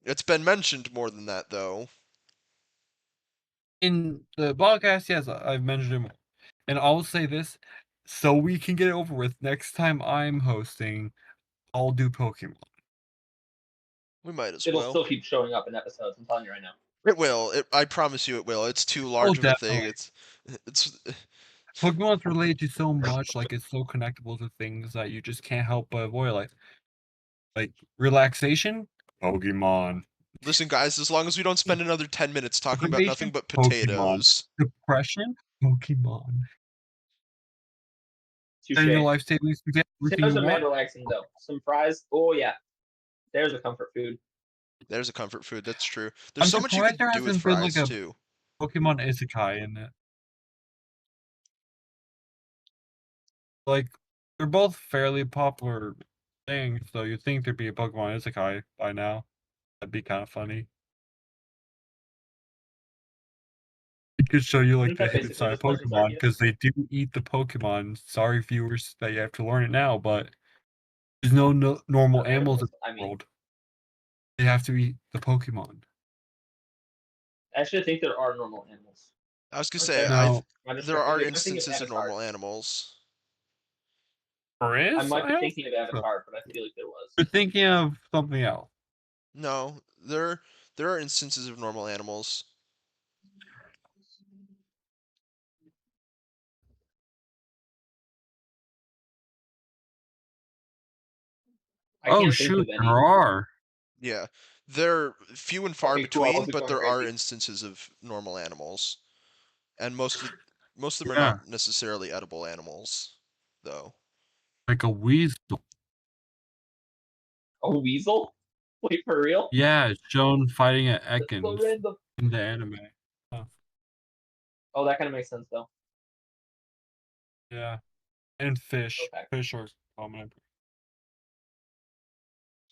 It's been mentioned more than that though. In the podcast, yes, I've mentioned him. And I'll say this, so we can get it over with. Next time I'm hosting, I'll do Pokemon. We might as It'll well. still keep showing up in episodes. I'm telling you right now. It will. I promise you it will. It's too Oh, large of a thing. definitely. It's Pokemon's related to so much, like it's so connectable to things that you just can't help but avoid. Like relaxation, Pokemon. Listen guys, as long as we don't spend another 10 minutes talking about nothing Motivation, but Pokemon. potatoes. Depression, Pokemon. Touche. Setting your life savings to get everything Potatoes you are mad want. relaxing though. Some fries. Oh yeah, there's a comfort food. There's a comfort food, that's true. There's I'm so much you surprised could there do with hasn't been like fries a too. Pokemon Isekai in it. Like, they're both fairly popular things, so you'd think there'd be a Pokemon Isekai by now. That'd be kind of funny. It could show you like Isn't the that hidden basically side of just Legends Pokemon, Arceus? because they do eat the Pokemon. Sorry, viewers, that you have to learn it now, but there's no normal animals in I the mean, world. They have to eat the Pokemon. actually, I think there are normal animals. I was gonna Aren't say there? No, there are I'm thinking of instances of Avatar. normal animals. there I is? might I be don't thinking of think so. Avatar, but I feel like there was. You're thinking of something else. No, there are instances of normal animals. I Oh can't think shoot, of there any. are. Yeah. They're few and far Okay, cool. I between, wasn't but going there are crazy. instances of normal animals. And most of them are Yeah, not necessarily edible animals, though. like a weasel. A weasel? Wait, for real? Yeah, it's shown fighting at That's so Ekans random. in the anime. Oh, Oh, that kind of makes sense though. yeah, and fish. Okay. Fish are common.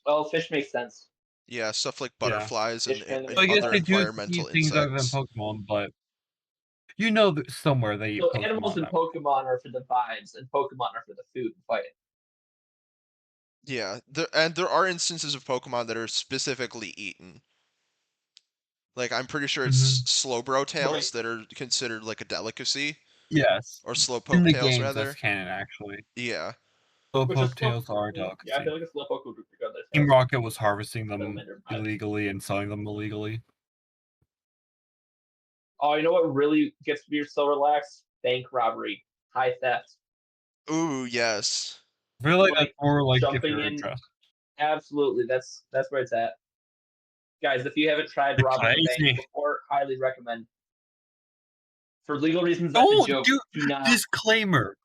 Well, fish makes sense. Yeah, stuff like Yeah. butterflies Fish and, kind of and So I makes guess other they sense. do environmental eat things other than insects. Pokemon, but you know that somewhere they eat So animals Pokemon. and Pokemon are for the vibes, and Pokemon are for the food and fighting. Yeah, there are instances of Pokemon that are specifically eaten. Like I'm pretty sure it's Mm-hmm. Slowbro Right. tails that are considered like a delicacy, Yes. or In Slowpoke the tails games, that's rather. canon, actually. Yeah. Which is Slowpoke slow. tails are a Yeah, I feel delicacy. like a Slowpoke would be good. Team Rocket was harvesting Doesn't them matter. illegally and selling them illegally. Oh, you know what really gets me so relaxed? Bank robbery, high theft, Ooh, yes. I feel like that's like more like if jumping you're in. interested. Absolutely, that's where it's at, guys. If you haven't tried robbing a bank Crazy. before, highly recommend. For legal reasons, that's a Oh, joke. dude, Do not. disclaimer.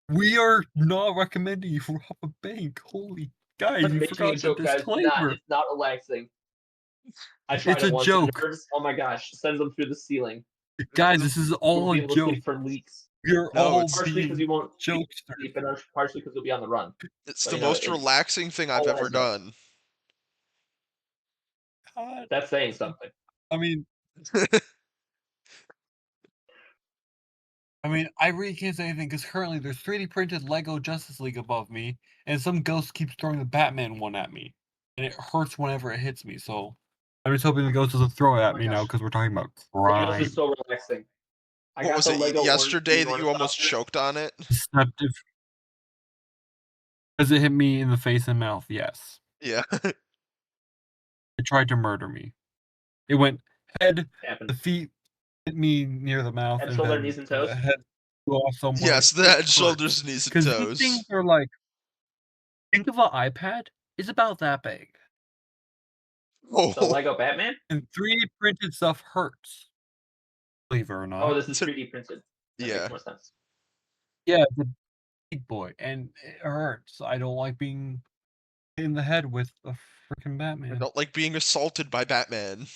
We are not recommending you rob a bank. Holy guys, I'm you making a forgot the joke, guys. Do not. disclaimer. It's not relaxing. I tried It's it a once. The joke. nerves. Oh my gosh, sends them through the ceiling. Guys, this is You won't all a be able to joke. sleep for weeks. We're No, all it's Partially because being you won't be able to jokesters. sleep, and partially because you'll be on the run. it's So the you know most it relaxing thing I've all ever adds up. done. God. That's saying something. I mean, I really can't say anything because currently there's 3D printed Lego Justice League above me, and some ghost keeps throwing the Batman one at me, and it hurts whenever it hits me. So I'm just hoping the ghost doesn't throw it Oh at my me now gosh. because we're talking about Legos is crime. so relaxing. I What got was the it Lego yesterday that you almost ornithopter. choked on it? Deceptive. Does it hit me in the face and mouth? Yes. Yeah. It tried to murder me. It went head, Happened. the feet hit me near the mouth, Head, and shoulder, then knees, and the toes. head flew off somewhere. Yes, the It head, shoulders, hurts. knees, and Because these things toes. are like, think of an iPad. It's about that big. The Oh, Lego Batman? And 3D printed stuff hurts. Believe it or Oh, not. this is 3D printed. That makes yeah. more sense. Yeah, it's a big boy, and it hurts. I don't like being hit in the head with a freaking I Batman. don't like being assaulted by Batman.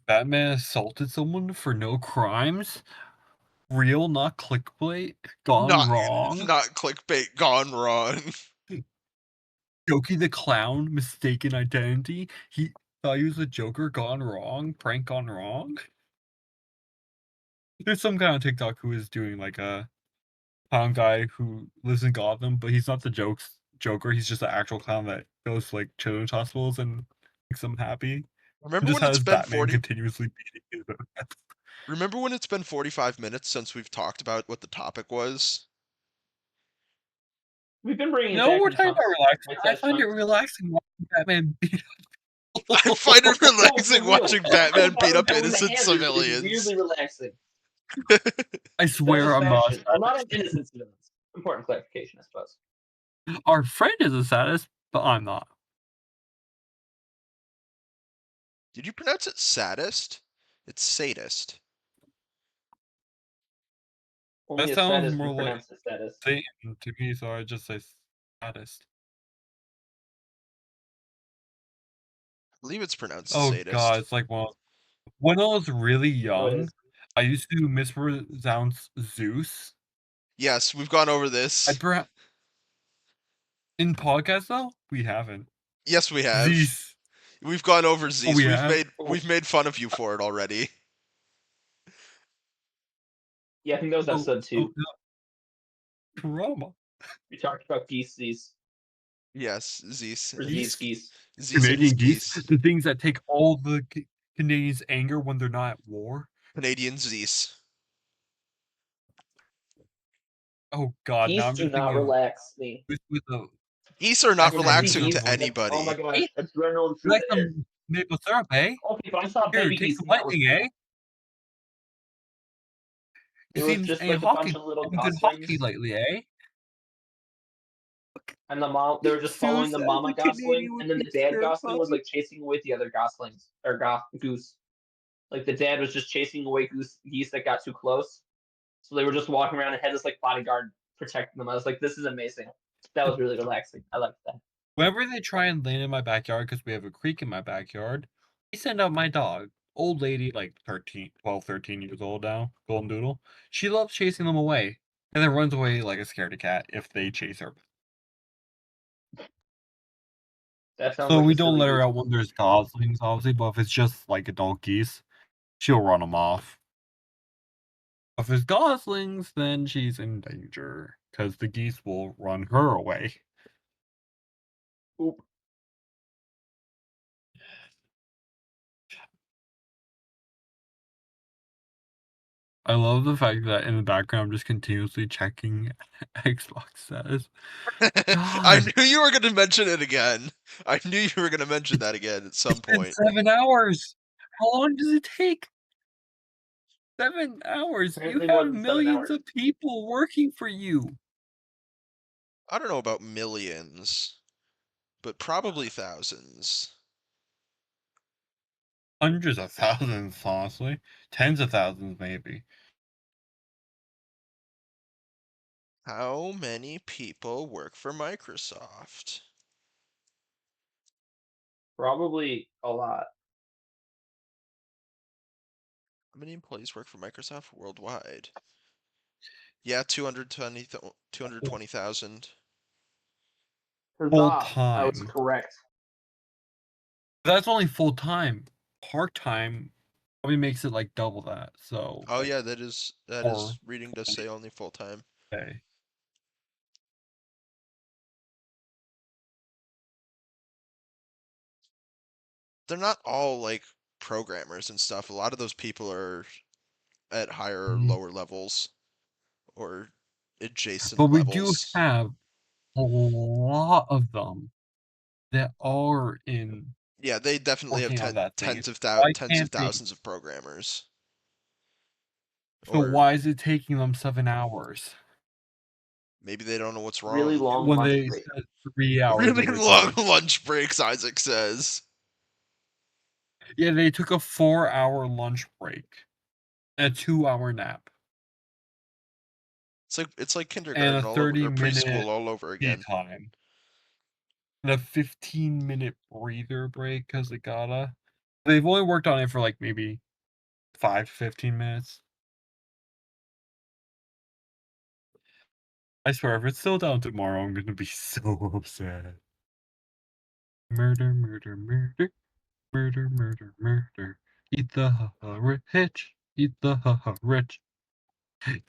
Batman assaulted someone for no crimes? Real, not clickbait? Gone Not wrong? not clickbait gone wrong. Jokey the Clown, mistaken identity? He thought he was a Joker gone wrong? Prank gone wrong? There's some guy on TikTok who is doing like a clown guy who lives in Gotham, but he's not the Joker, he's just an actual clown that goes to like children's hospitals and makes them happy. And Remember just when it's has been Batman 40 continuously beating his ass. Remember when it's been 45 minutes since we've talked about what the topic was? We've been bringing it No, back we're in talking about chunks. relaxing. I Bite-sized find it chunks. relaxing watching Batman beat I find it No, for relaxing real. watching Batman About beat him up doing the innocent hands is civilians. weirdly relaxing. I swear I'm not. Satisfaction. Well, not in innocent civilians. Important clarification, I suppose. Our friend is a sadist, but I'm not. Did you pronounce it sadist? It's sadist. Only That a sounds sadist more would like pronounce it sadist. Satan to me, so I just say sadist. I believe it's pronounced Oh god, sadist. it's like when I was really Oh, it young, is. I used to mispronounce Zeus. Yes, we've gone over I this. perhaps in podcast though we haven't. Yes, we have. Zeus. We've gone over Oh, Zeus. we We've have. made we've made fun of you for it already. Yeah, I think that was episode 2. No. Trauma. We talked about geese. Yes, Zeus. Or Geese. geese. Zeus and his Canadian geese. geese. The things that take all the Canadians' anger when they're not at war. Canadian Zeus. Oh god, now Geese I'm do just not thinking of relax me. with the Geese are not When I see relaxing geese, to one. oh my anybody. gosh, Hey, adrenaline you through like the air. some maple syrup, eh? Okay, but I saw Here, baby take geese some and that was lightning, eh? cool. You It was seen just any like a bunch hockey? of little Any good hockey goslings, lately, eh? and the mom. They were just following Zeus the as mama a gosling, Canadian would and then be the dad gosling was terrifying. like chasing away the other goslings or goose. Like the dad was just chasing away geese that got too close. So they were just walking around and had this like bodyguard protecting them. I was like, this is amazing. That was really relaxing. I liked that. Whenever they try and land in my backyard, because we have a creek in my backyard, we send out my dog. Old lady, like 12, 13 years old now, Golden Doodle. She loves chasing them away, and then runs away like a scaredy cat if they chase her. That sounds So like we a don't silly let her goose. out when there's goslings, obviously, but if it's just like adult geese, she'll run them off. If there's goslings, then she's in danger, because the geese will run her away. Oop. I love the fact that in the background I'm just continuously checking Xbox status. I God, knew you were going to mention it again. I knew you were going to mention that again at some it's been point. 7 hours. How long does it take? 7 hours. You Apparently more have than 7 millions hours. of people working for you. I don't know about millions, but probably thousands. Hundreds of thousands, honestly. Tens of thousands, maybe. How many people work for Microsoft? Probably a lot. How many employees work for Microsoft worldwide? Yeah, 220,000. Full Huzzah! I was time. correct. That's only full time. Part time probably makes it like double that. So Oh like yeah, that is or reading does say only full time. okay. They're not all like programmers and stuff. A lot of those people are at higher or Mhm. lower levels or adjacent But we do levels. have a lot of them that are in Yeah, they definitely have working on that thing. tens of Why tens of can't they? thousands of programmers. So Or why is it taking them 7 hours maybe they don't know what's Really wrong. long when lunch they break. said 3 hours Really of long recording? lunch breaks, Isaac says. Yeah, they took a 4-hour lunch break, and a 2-hour nap, It's like and a kindergarten all over, or 30-minute preschool all over tea again. time, and a 15-minute breather break because they gotta. They've only worked on it for like maybe 5 to 15 minutes. I swear, if it's still down tomorrow, I'm gonna be so upset. Murder, murder, murder, murder, murder, murder. Eat the rich, eat the rich.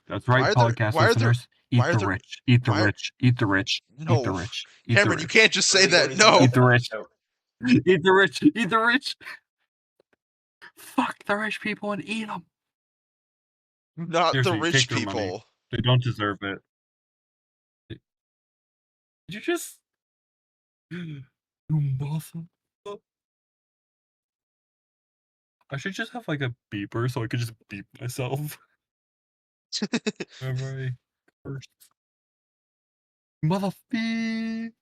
That's right, podcast listeners. why Eat are the there rich, eat the why rich, eat the rich, eat the no rich, eat the Cameron, you can't rich. just Or are say we that. going to No. Eat death the on rich. this note? Eat the rich. Eat the rich. Fuck the rich people and eat them. Not the Seriously, take rich their money. people. They don't deserve it. Did you just... You mother... I should just have like a beeper so I could just beep myself whenever I curse. Motherfucker.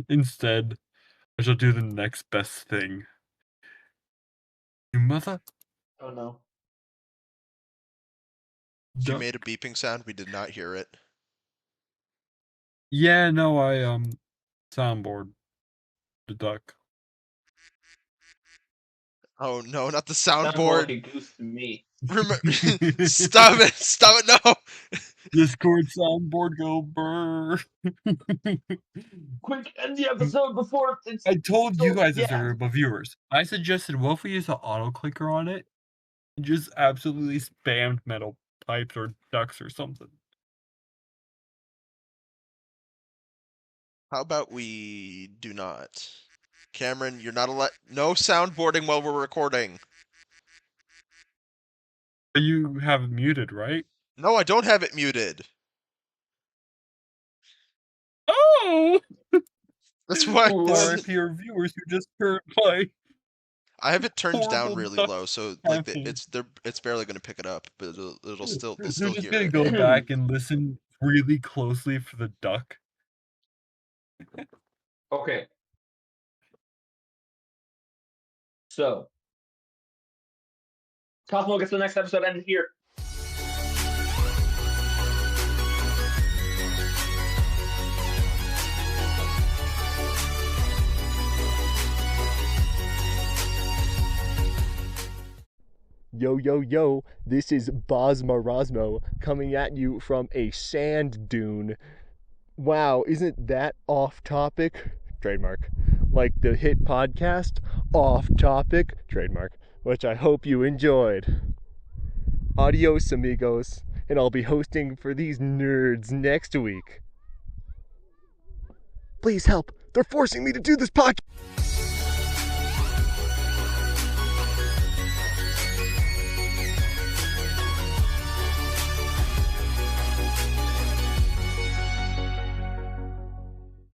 Instead, I shall do the next best thing. You mother... Oh no. You duck. made a beeping sound. We did not hear it. Yeah, no, I soundboard the duck. Oh no, not the Sounds more like soundboard. a goose to me. Stop it! Stop it! No. Discord soundboard go burr. Quick, end the episode before it's. I told you So guys this yeah. earlier, but viewers, I suggested what if we use an auto clicker on it and just absolutely spammed metal pipes or ducks or something. How about we do not? Cameron, you're not allowed. No soundboarding while we're recording. You have it muted, right? No, I don't have it muted. Oh! That's why What? RIP our viewers who just heard my I have it turned down horrible really duck low, so like campaign. it's barely gonna pick it up, but it'll still they'll They're still just hear gonna it. go back and listen really closely for the duck. Okay. So, Cosmo gets the next episode ended here. Yo, yo, yo, this is Bosma Rosmo coming at you from a sand dune. Wow, isn't that off topic? Trademark. Like the hit podcast, Off Topic, trademark, which I hope you enjoyed. Adios, amigos, and I'll be hosting for these nerds next week. Please help, they're forcing me to do this podcast.